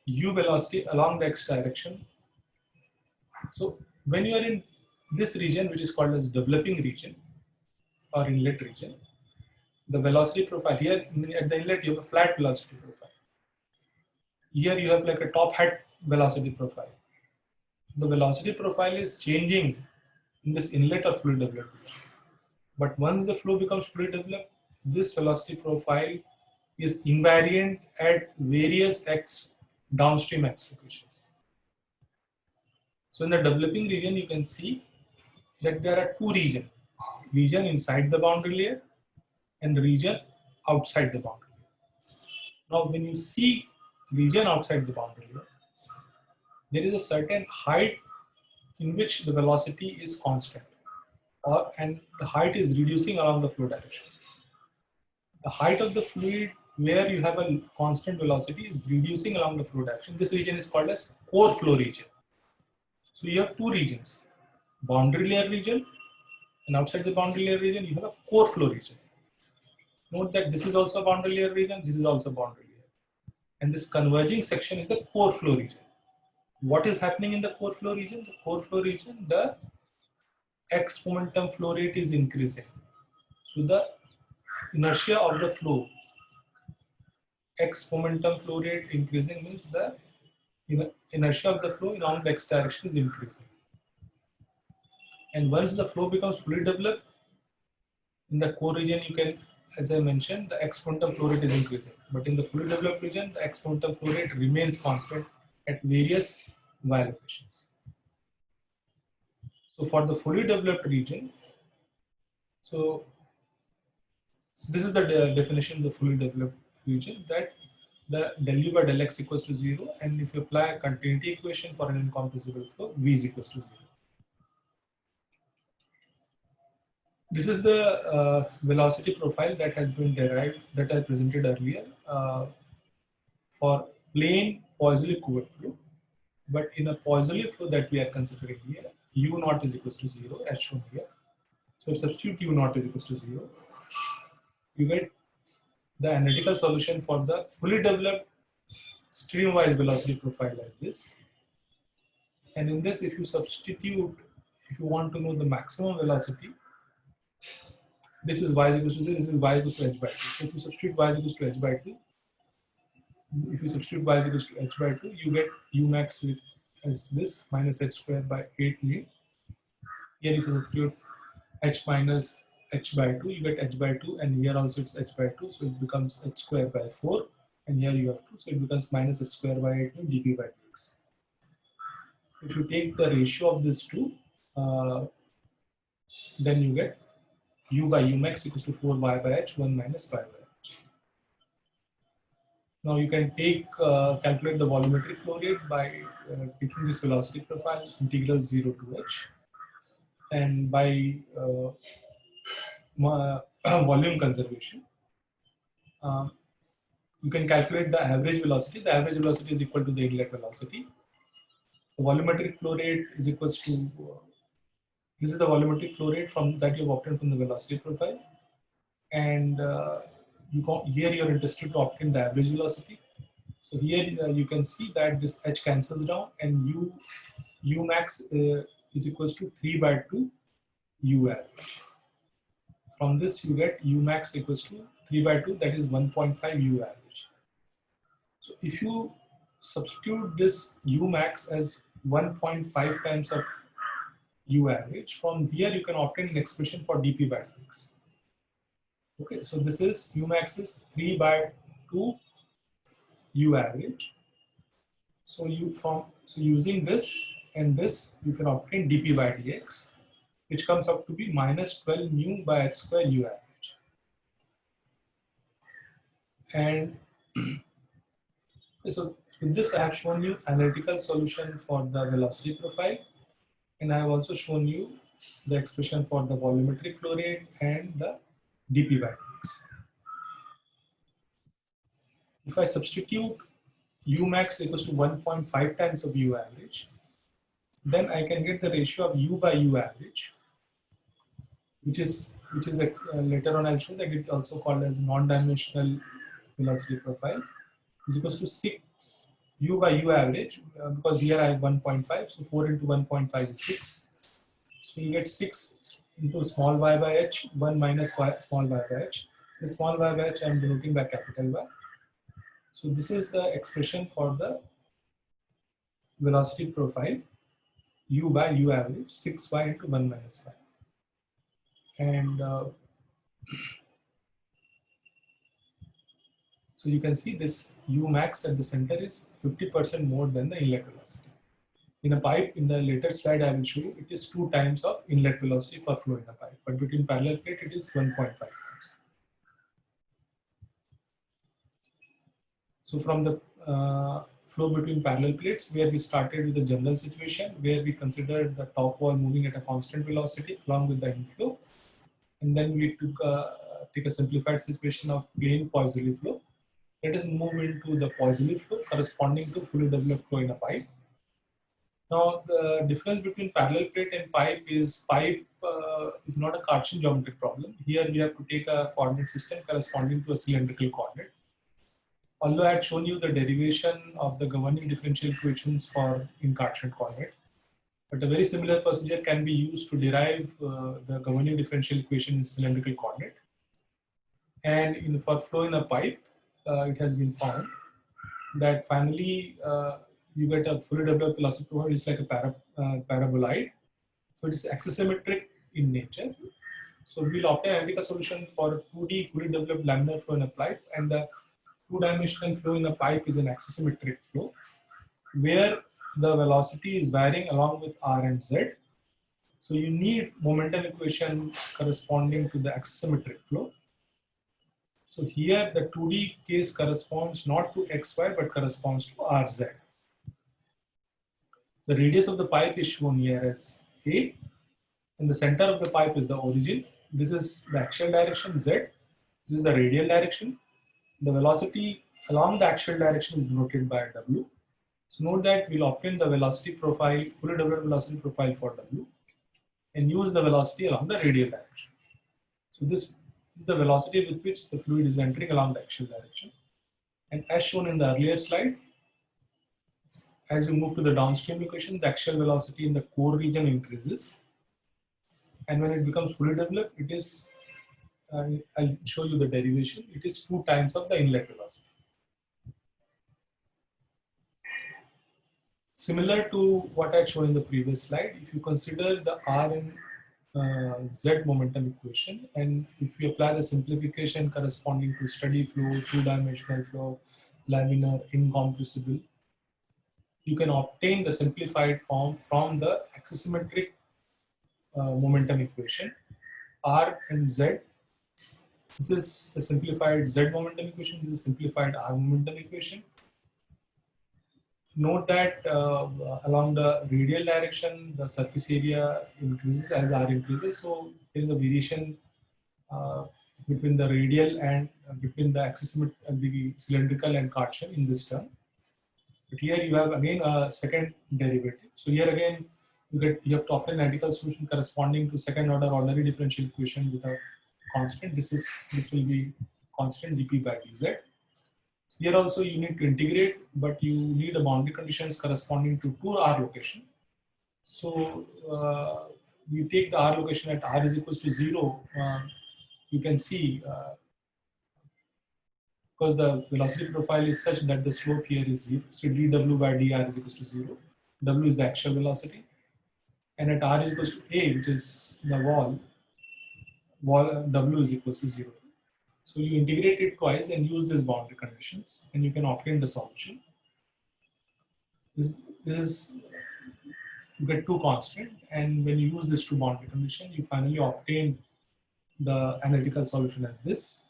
u velocity along the x direction. So when you are in this region, which is called as developing region or inlet region, the velocity profile here at the inlet you have a flat velocity profile. Here you have like a top hat velocity profile. The velocity profile is changing in this inlet or fluid development. But once the flow becomes fluid developed, this velocity profile is invariant at various x downstream x locations. So in the developing region, you can see that there are two regions, region inside the boundary layer and the region outside the boundary layer. Now when you see region outside the boundary layer, there is a certain height in which the velocity is constant, and the height is reducing along the flow direction. The height of the fluid where you have a constant velocity is reducing along the flow direction. This region is called as core flow region. So you have two regions, boundary layer region, and outside the boundary layer region, you have a core flow region. Note that this is also a boundary layer region, this is also a boundary layer. And this converging section is the core flow region. What is happening in the core flow region? The core flow region, the x momentum flow rate is increasing. So the inertia of the flow, x momentum flow rate increasing means the inertia of the flow along the x direction is increasing. And once the flow becomes fully developed, in the core region you can, as I mentioned, the x momentum flow rate is increasing. But in the fully developed region, the x momentum flow rate remains constant at various y locations. So for the fully developed region, so this is the definition of the fully developed region, that the del u by del x equals to 0, and if you apply a continuity equation for an incompressible flow, v is equals to 0. This is the velocity profile that has been derived, that I presented earlier for plain Poiseuille Couette flow. But in a Poiseuille flow that we are considering here, u naught is equals to 0 as shown here. So if substitute u naught is equals to 0, you get the analytical solution for the fully developed streamwise velocity profile as this. And in this, if you substitute, if you want to know the maximum velocity, this is y is equals to 0, this is y equals to h by 2. So if you substitute y is equals to h by 2, if you substitute y is equals to h by 2, you get u max as this minus h square by 8 mu. Here if you substitute h minus h by 2, you get h by 2, and here also it's h by 2, so it becomes h square by 4, and here you have 2, so it becomes minus h square by 8 mu dp by dx. If you take the ratio of these two, then you get u by u max equals to 4y by h, 1 minus 5 by h. Now you can take calculate the volumetric flow rate by taking this velocity profile integral 0 to h, and by volume conservation. You can calculate the average velocity. The average velocity is equal to the inlet velocity. The volumetric flow rate is equals to this is the volumetric flow rate from that you've obtained from the velocity profile, and here you're interested to obtain the average velocity. So here you can see that this h cancels down, and u max is equals to 3 by 2 u average. From this you get u max equals to 3 by 2, that is 1.5 u average. So if you substitute this u max as 1.5 times of u average, from here you can obtain an expression for dp by dx. Okay, so this is u max is 3 by 2 u average. So using this and this, you can obtain dp by dx, which comes up to be minus 12 mu by h square u average. And so with this, I have shown you analytical solution for the velocity profile, and I have also shown you the expression for the volumetric flow rate and the dp by dx. If I substitute u max equals to 1.5 times of u average, then I can get the ratio of u by u average, which is later on I'll show that it also called as non-dimensional velocity profile, is equals to 6 u by u average, because here I have 1.5, so 4 into 1.5 is 6. So you get 6 into small y by h, 1 minus y, small y by h. The small y by h I am denoting by capital Y. So this is the expression for the velocity profile u by u average, 6y into 1 minus y. And so you can see this u max at the center is 50% more than the inlet velocity. In a pipe, in the later slide I will show you, it is 2 times of inlet velocity for flow in a pipe, but between parallel plate it is 1.5 times. So from the flow between parallel plates, where we started with the general situation, where we considered the top wall moving at a constant velocity along with the inflow, and then we take a simplified situation of plain Poiseuille flow. Let us move into the Poiseuille flow corresponding to fully developed flow in a pipe. Now the difference between parallel plate and pipe is not a Cartesian geometric problem. Here we have to take a coordinate system corresponding to a cylindrical coordinate. Although I had shown you the derivation of the governing differential equations for in Cartesian coordinate, but a very similar procedure can be used to derive the governing differential equation in cylindrical coordinate. And for flow in a pipe, it has been found that finally you get a fully developed velocity profile is like a paraboloid. So it is axisymmetric in nature. So we'll obtain analytical solution for 2D fully developed laminar flow in a pipe, and the 2-dimensional flow in a pipe is an axisymmetric flow, where the velocity is varying along with r and z. So you need momentum equation corresponding to the axisymmetric flow. So here the 2D case corresponds not to xy but corresponds to rz. The radius of the pipe is shown here as a, and the center of the pipe is the origin, this is the axial direction Z, this is the radial direction. The velocity along the axial direction is denoted by W. So note that we'll obtain the velocity profile, fully developed velocity profile for W, and use the velocity along the radial direction. So this is the velocity with which the fluid is entering along the axial direction. And as shown in the earlier slide, as you move to the downstream equation, the axial velocity in the core region increases. And when it becomes fully developed, it is, I'll show you the derivation, it is 2 times of the inlet velocity. Similar to what I showed in the previous slide, if you consider the R and Z momentum equation, and if we apply the simplification corresponding to steady flow, two-dimensional flow, laminar, incompressible, you can obtain the simplified form from the axisymmetric momentum equation, R and Z. This is the simplified Z momentum equation, this is a simplified R momentum equation. Note that along the radial direction, the surface area increases as R increases. So there is a variation between the radial and between the the cylindrical and Cartesian in this term. But here you have again a second derivative. So here again you have to obtain an analytical solution corresponding to second order ordinary differential equation with a constant. This will be constant dp by dz. Here also you need to integrate, but you need a boundary conditions corresponding to 2 R location. So we take the R location at R is equals to 0. You can see because the velocity profile is such that the slope here is 0. So dw by dr is equals to 0. W is the actual velocity. And at R is equals to A, which is the wall W is equals to 0. So you integrate it twice and use these boundary conditions, and you can obtain the solution. This is, you get 2 constant, and when you use this 2 boundary condition, you finally obtain the analytical solution as this.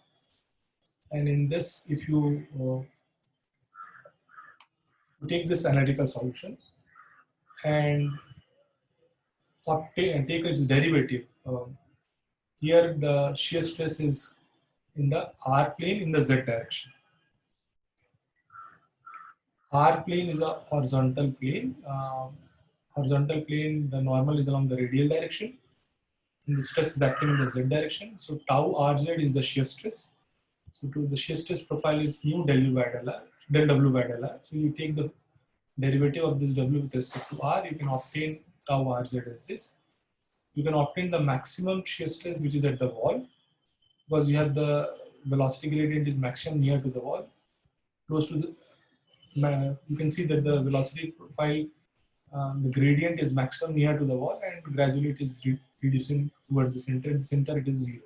And in this, if you take this analytical solution and take its derivative, here the shear stress is in the R plane in the Z direction. R plane is a horizontal plane. Horizontal plane, the normal is along the radial direction, and the stress is acting in the Z direction. So tau Rz is the shear stress. So the shear stress profile is mu del U by del R, del W by del R. So you take the derivative of this W with respect to R, you can obtain tau Rz as this. You can obtain the maximum shear stress which is at the wall, because you have the velocity gradient is maximum near to the wall, close to the, you can see that the velocity profile, the gradient is maximum near to the wall, and gradually it is reducing towards the center. In the center it is 0.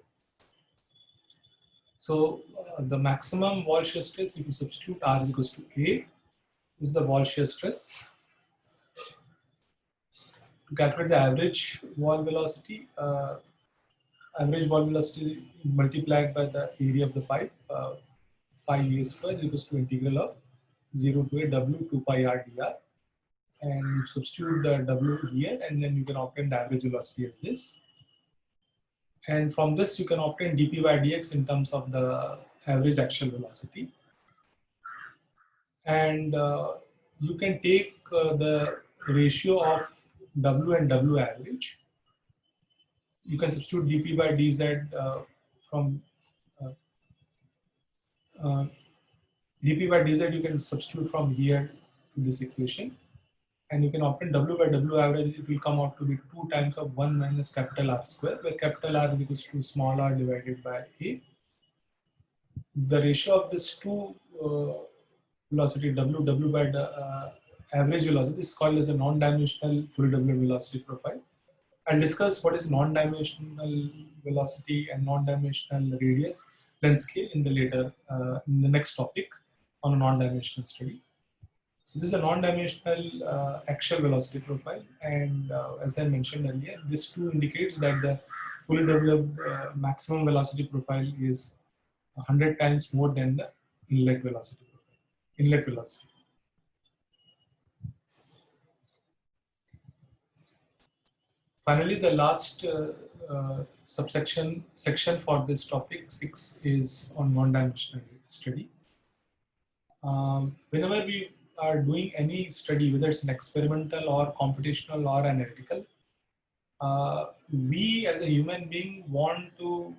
So the maximum wall shear stress, if you substitute R is equals to A, is the wall shear stress. To calculate the average wall velocity multiplied by the area of the pipe, pi a square is equals to integral of 0 to a w 2 pi r dr, and you substitute the w here, and then you can obtain the average velocity as this. And from this you can obtain dp by dx in terms of the average axial velocity. And you can take the ratio of w and w average. You can substitute dp by dz from dp by dz you can substitute from here to this equation, and you can obtain w by w average. It will come out to be 2 times of 1 minus capital R square, where capital R is equals to small r divided by A. The ratio of this two velocity w by the average velocity is called as a non-dimensional fully developed velocity profile. I'll discuss what is non-dimensional velocity and non-dimensional radius length scale in the next topic on a non-dimensional study. So this is a non-dimensional axial velocity profile, and as I mentioned earlier, this too indicates that the fully developed maximum velocity profile is 100 times more than the inlet velocity profile. Inlet velocity. Finally, the last section for this topic 6 is on non-dimensional study. Whenever we are doing any study, whether it's an experimental or computational or analytical, we as a human being want to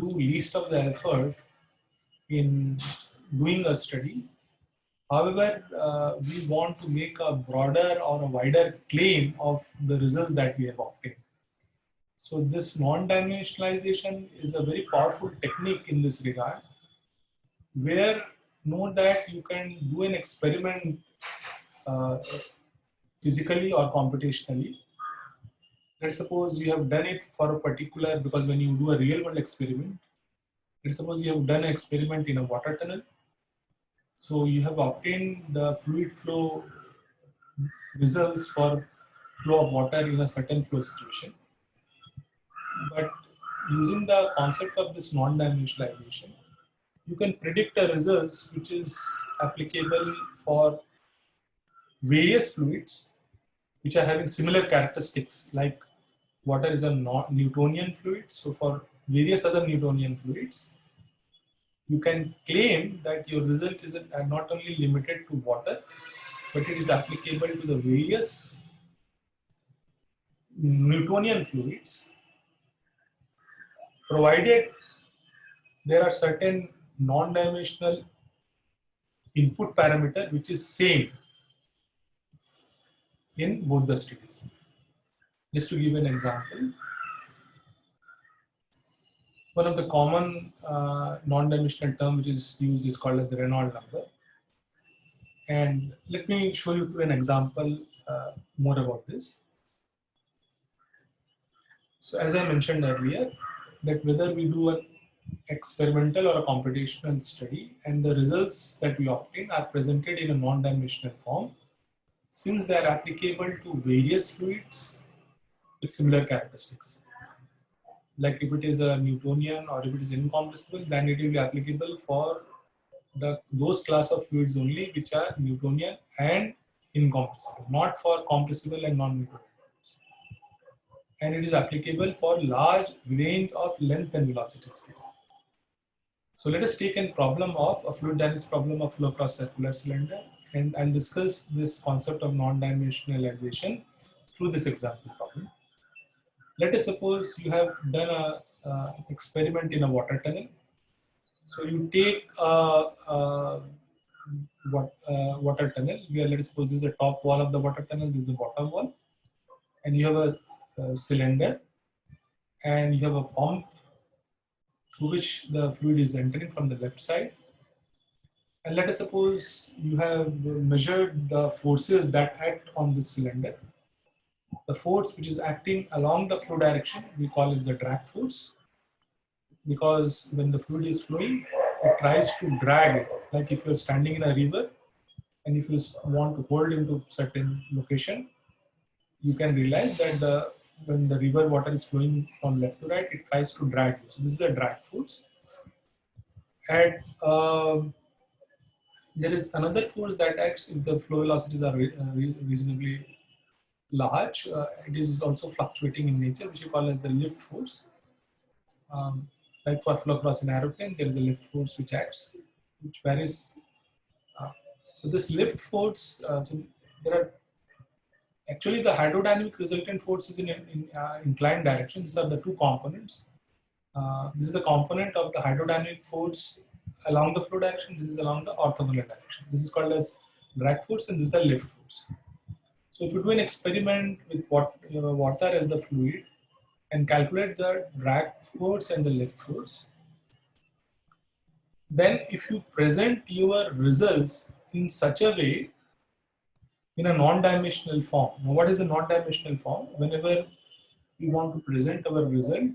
do least of the effort in doing a study. However, we want to make a broader or a wider claim of the results that we have obtained. So this non-dimensionalization is a very powerful technique in this regard, where know that you can do an experiment physically or computationally. Let's suppose you have done it for a particular, because when you do a real world experiment, let's suppose you have done an experiment in a water tunnel. So you have obtained the fluid flow results for flow of water in a certain flow situation. But using the concept of this non-dimensionalization, you can predict a results which is applicable for various fluids which are having similar characteristics, like water is a Newtonian fluid. So for various other Newtonian fluids, you can claim that your result is not only limited to water, but it is applicable to the various Newtonian fluids, provided there are certain non-dimensional input parameter which is same in both the studies. Just to give an example, one of the common non-dimensional term which is used is called as the Reynolds number. And let me show you through an example more about this. So as I mentioned earlier, that whether we do an experimental or a computational study, and the results that we obtain are presented in a non-dimensional form, since they are applicable to various fluids with similar characteristics. Like if it is a Newtonian or if it is incompressible, then it will be applicable for those class of fluids only which are Newtonian and incompressible, not for compressible and non-Newtonian. And it is applicable for large range of length and velocity scale. So let us take a problem of a fluid dynamics problem of flow across circular cylinder, and I'll discuss this concept of non-dimensionalization through this example problem. Let us suppose you have done a experiment in a water tunnel. So you take a water tunnel where, let us suppose this is the top wall of the water tunnel, this is the bottom wall, and you have a cylinder, and you have a pump through which the fluid is entering from the left side. And let us suppose you have measured the forces that act on this cylinder. The force which is acting along the flow direction we call is the drag force, because when the fluid is flowing, it tries to drag it. Like if you're standing in a river and if you want to hold into certain location, you can realize that when the river water is flowing from left to right, it tries to drag you. So this is the drag force. And there is another force that acts if the flow velocities are reasonably large. It is also fluctuating in nature, which we call as the lift force. Like for flow across an aeroplane, there is a lift force which acts, which varies. So this lift force, so there are actually the hydrodynamic resultant force is in inclined direction. These are the two components. This is the component of the hydrodynamic force along the flow direction. This is along the orthogonal direction. This is called as drag force, and this is the lift force. So if you do an experiment with water as the fluid and calculate the drag force and the lift force, then if you present your results in such a way in a non-dimensional form. Now what is the non-dimensional form? Whenever we want to present our result,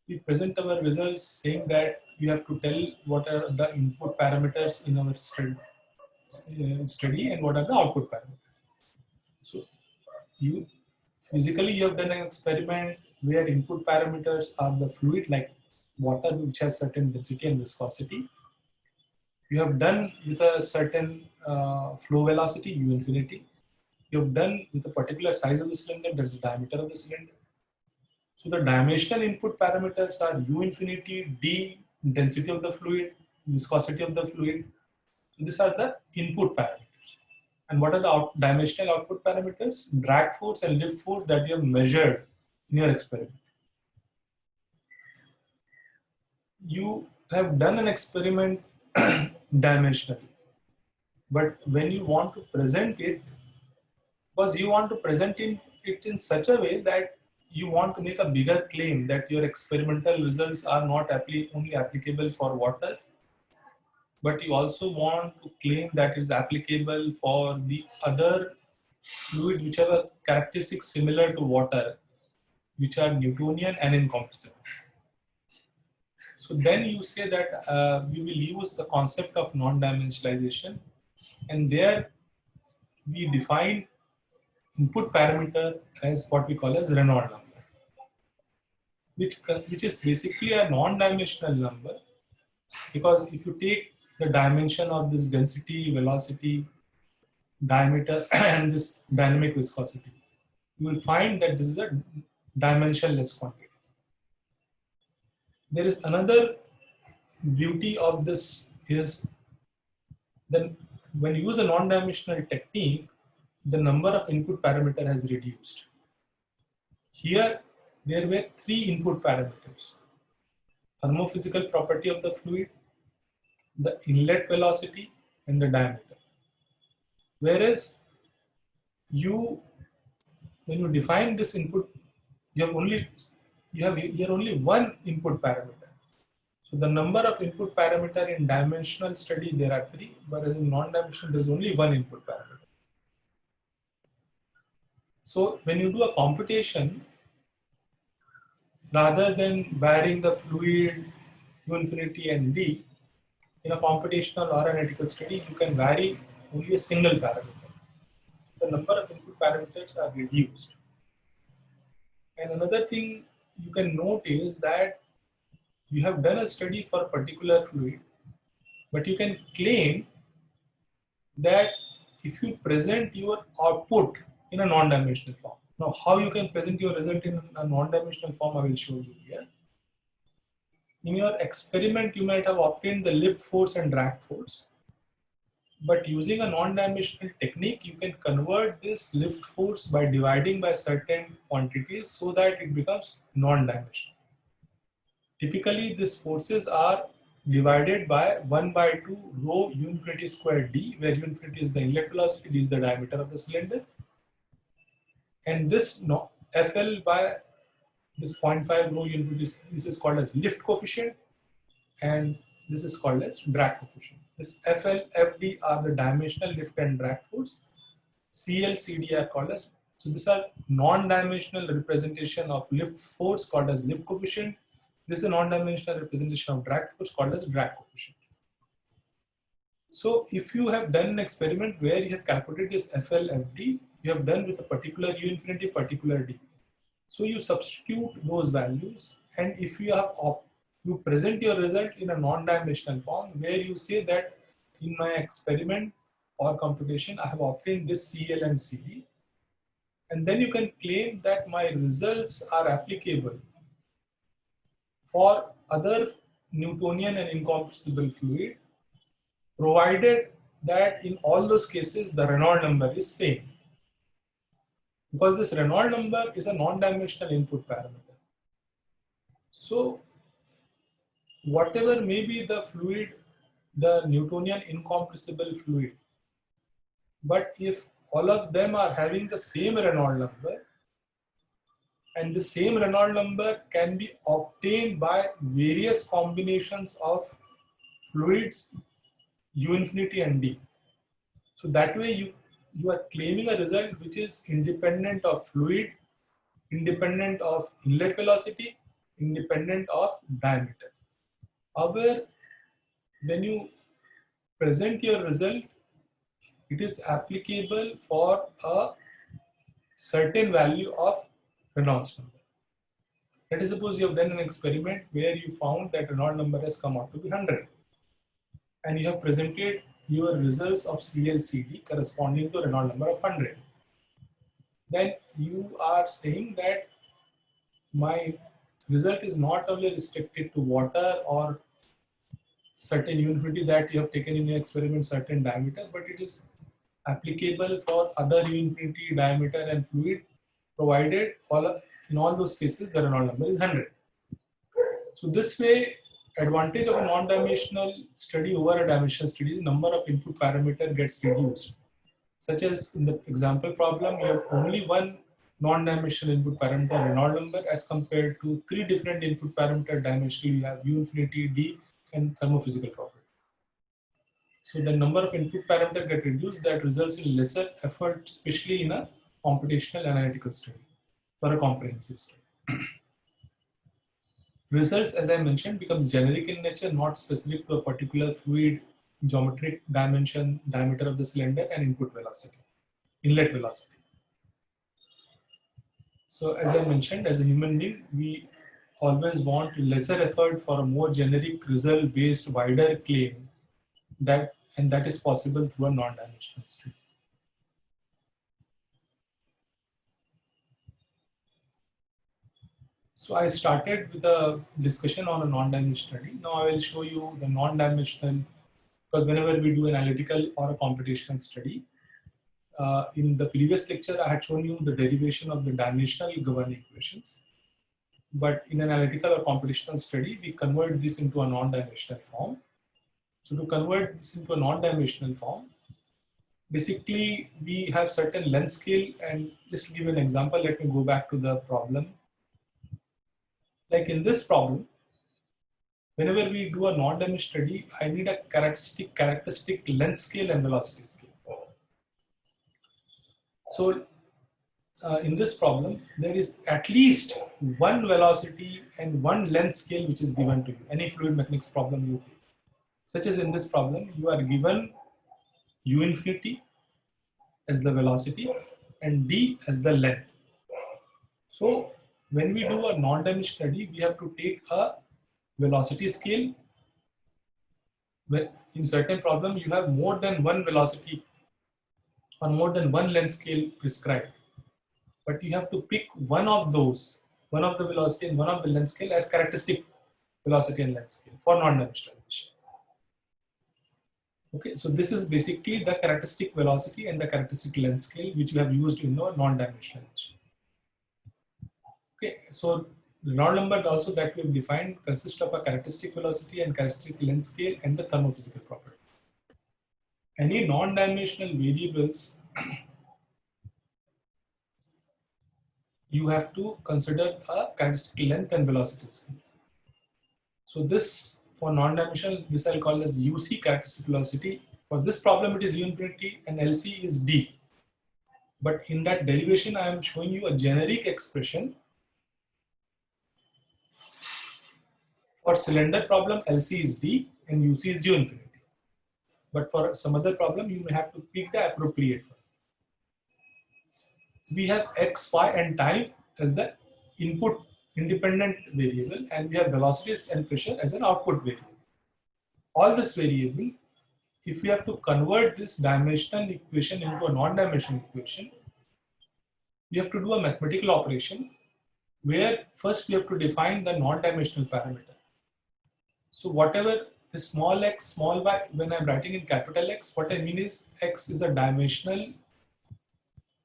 we present our results saying that you have to tell what are the input parameters in our study and what are the output parameters. So you have done an experiment where input parameters are the fluid like water, which has certain density and viscosity. You have done with a certain flow velocity u infinity, you've done with a particular size of the cylinder, there's the diameter of the cylinder. So the dimensional input parameters are U infinity, D, density of the fluid, viscosity of the fluid. So these are the input parameters. And what are the dimensional output parameters? Drag force and lift force that you have measured in your experiment. You have done an experiment dimensionally, but when you want to present it, because you want to present it in such a way that you want to make a bigger claim that your experimental results are not only applicable for water, but you also want to claim that is applicable for the other fluid which have a characteristics similar to water, which are Newtonian and incompressible. So then you say that we will use the concept of non-dimensionalization, and there we define input parameter as what we call as Reynolds number, which is basically a non-dimensional number, because if you take the dimension of this density, velocity, diameter and this dynamic viscosity, you will find that this is a dimensionless quantity. There is another beauty of this is that when you use a non-dimensional technique, the number of input parameter has reduced. Here, there were 3 input parameters: thermophysical property of the fluid, the inlet velocity, and the diameter. Whereas when you define this input, you have only one input parameter. So the number of input parameter in dimensional study there are 3, whereas in non-dimensional there is only one input parameter. So when you do a computation, rather than varying the fluid U infinity and D, in a computational or analytical study, you can vary only a single parameter. The number of input parameters are reduced. And another thing you can note is that you have done a study for a particular fluid, but you can claim that if you present your output in a non-dimensional form. Now, how you can present your result in a non-dimensional form, I will show you here. In your experiment, you might have obtained the lift force and drag force, but using a non-dimensional technique, you can convert this lift force by dividing by certain quantities so that it becomes non-dimensional. Typically, these forces are divided by 1/2 rho U infinity square D, where U infinity is the inlet velocity, D is the diameter of the cylinder. And this FL by this 0.5 rho U infinity, this is called as lift coefficient, and this is called as drag coefficient. This FL, FD are the dimensional lift and drag force. CL, CD are called as, so these are non-dimensional representation of lift force called as lift coefficient. This is a non-dimensional representation of drag force called as drag coefficient. So if you have done an experiment where you have calculated this FL, FD, you have done with a particular U infinity, particular D. So you substitute those values, and if you have you present your result in a non-dimensional form where you say that in my experiment or computation, I have obtained this CL and CD, and then you can claim that my results are applicable for other Newtonian and incompressible fluid, provided that in all those cases the Reynolds number is same. Because this Reynolds number is a non-dimensional input parameter. So whatever may be the fluid, the Newtonian incompressible fluid, but if all of them are having the same Reynolds number, and the same Reynolds number can be obtained by various combinations of fluids U infinity and D. So that way you are claiming a result which is independent of fluid, independent of inlet velocity, independent of diameter. However, when you present your result, it is applicable for a certain value of Reynolds number. Let us suppose you have done an experiment where you found that Reynolds number has come out to be 100, and you have presented your results of CLCD corresponding to Reynolds number of 100. then you are saying that my result is not only restricted to water or certain uniformity that you have taken in your experiment, certain diameter, but it is applicable for other uniformity, diameter and fluid, provided in all those cases the Reynolds number is 100. So this way, advantage of a non-dimensional study over a dimensional study is number of input parameter gets reduced. Such as in the example problem, you have only one non-dimensional input parameter Reynolds number as compared to three different input parameter dimensional. You have U infinity, D, and thermophysical property. So the number of input parameter get reduced, that results in lesser effort, especially in a computational analytical study for a comprehensive study. Results, as I mentioned, becomes generic in nature, not specific to a particular fluid, geometric dimension, diameter of the cylinder, and input velocity, inlet velocity. So as I mentioned, as a human being, we always want lesser effort for a more generic result-based wider claim, and that is possible through a non-dimensional study. So I started with a discussion on a non-dimensional study. Now I will show you the non-dimensional, because whenever we do an analytical or a computational study, in the previous lecture I had shown you the derivation of the dimensional governing equations. But in an analytical or computational study, we convert this into a non-dimensional form. So to convert this into a non-dimensional form, basically we have certain length scale, and just to give an example, let me go back to the problem. Like in this problem, whenever we do a non-dimensional study, I need a characteristic length scale and velocity scale. So in this problem, there is at least one velocity and one length scale which is given to you. Any fluid mechanics problem you take. Such as in this problem, you are given U infinity as the velocity and D as the length. So when we do a non-dimensional study, we have to take a velocity scale. In certain problem, you have more than one velocity or more than one length scale prescribed. But you have to pick one of those, one of the velocity and one of the length scale as characteristic velocity and length scale for non-dimensionalization. Okay, so this is basically the characteristic velocity and the characteristic length scale which we have used in our non-dimensionalization. Okay, so the Reynolds number also that we have defined consists of a characteristic velocity and characteristic length scale and the thermophysical property. Any non-dimensional variables you have to consider a characteristic length and velocity scales. So this for non-dimensional, this I'll call as UC characteristic velocity. For this problem, it is U infinity and LC is D. But in that derivation, I am showing you a generic expression. For cylinder problem, LC is D and UC is U infinity. But for some other problem, you may have to pick the appropriate one. We have X, Y, and time as the input independent variable, and we have velocities and pressure as an output variable. All this variable, if we have to convert this dimensional equation into a non-dimensional equation, we have to do a mathematical operation where first we have to define the non-dimensional parameter. So whatever the small x, small y, when I'm writing in capital X, what I mean is x is a dimensional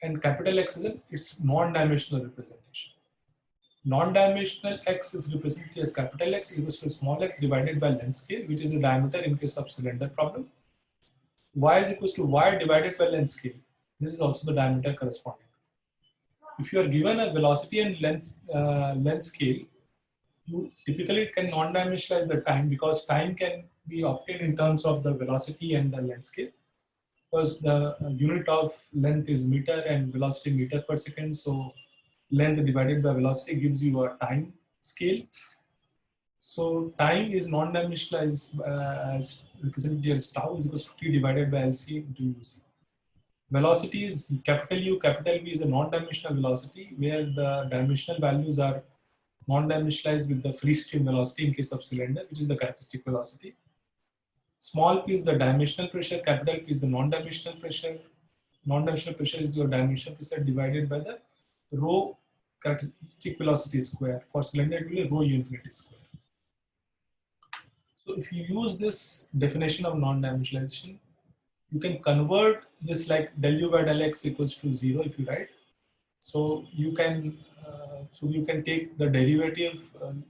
and capital X is its non-dimensional representation. Non-dimensional x is represented as capital X equals to small x divided by length scale, which is the diameter in case of cylinder problem. Y is equals to y divided by length scale. This is also the diameter corresponding. If you are given a velocity and length scale, you typically can non-dimensionalize the time, because time can be obtained in terms of the velocity and the length scale. Because the unit of length is meter and velocity meter per second, so length divided by velocity gives you a time scale. So time is non-dimensionalized as represented as tau is equals to t divided by LC into UC. Velocity is capital U, capital V is a non-dimensional velocity where the dimensional values are non-dimensionalized with the free stream velocity in case of cylinder, which is the characteristic velocity. Small p is the dimensional pressure, capital P is the non-dimensional pressure. Non-dimensional pressure is your dimensional pressure divided by the rho characteristic velocity square. For cylinder, it will be rho U infinity square. So if you use this definition of non-dimensionalization, you can convert this like del U by del X equals to 0 if you write. So you can take the derivative and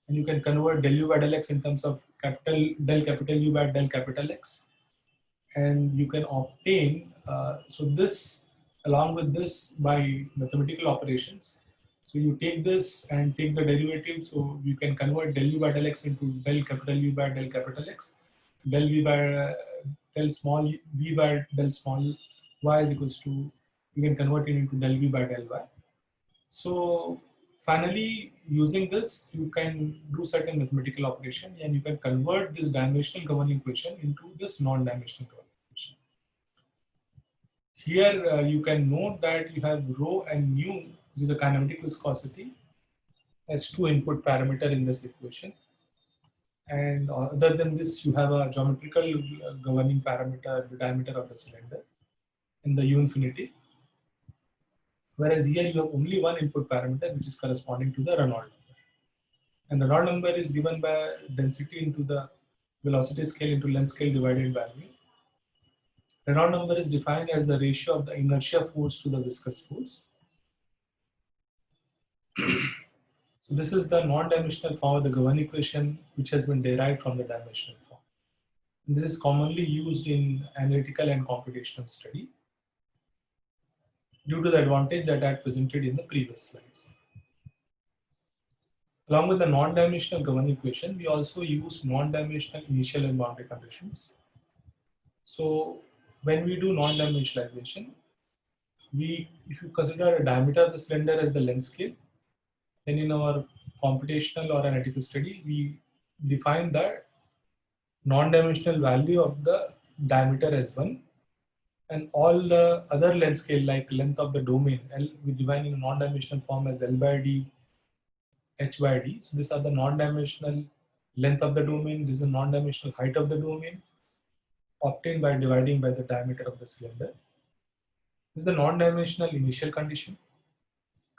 you can convert del U by del X in terms of del capital U by del capital X, and you can obtain so this along with this by mathematical operations. So you take this and take the derivative, so you can convert del U by del X into del capital U by del capital X, del V by del small v by del small y is equals to, you can convert it into del V by del y. So finally, using this, you can do certain mathematical operation and you can convert this dimensional governing equation into this non-dimensional governing equation. Here you can note that you have rho and mu, which is a kinematic viscosity, as two input parameter in this equation. And other than this, you have a geometrical governing parameter, the diameter of the cylinder, in the U infinity. Whereas here you have only one input parameter, which is corresponding to the Reynolds number. And the Reynolds number is given by density into the velocity scale into length scale divided by mu. Reynolds number is defined as the ratio of the inertia force to the viscous force. So this is the non-dimensional form of the governing equation, which has been derived from the dimensional form. And this is commonly used in analytical and computational study due to the advantage that I had presented in the previous slides. Along with the non-dimensional governing equation, we also use non-dimensional initial and boundary conditions. So when we do non-dimensionalization, if you consider a diameter of the cylinder as the length scale, then in our computational or analytical study, we define the non-dimensional value of the diameter as 1, and all the other length scale like length of the domain, we define in a non-dimensional form as L by D, H by D. So these are the non-dimensional length of the domain, this is the non-dimensional height of the domain, obtained by dividing by the diameter of the cylinder. This is the non-dimensional initial condition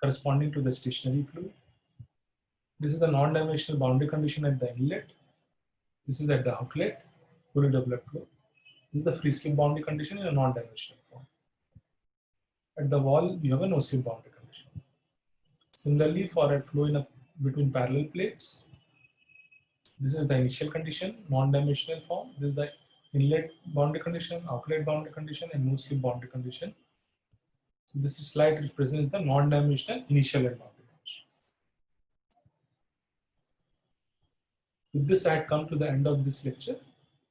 corresponding to the stationary fluid. This is the non-dimensional boundary condition at the inlet. This is at the outlet, fluid blood flow. This is the free slip boundary condition in a non-dimensional form. At the wall, you have a no slip boundary condition. Similarly, for a flow between parallel plates, this is the initial condition, non-dimensional form. This is the inlet boundary condition, outlet boundary condition, and no slip boundary condition. So this slide represents the non-dimensional initial and boundary conditions. With this, I had come to the end of this lecture.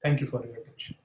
Thank you for your attention.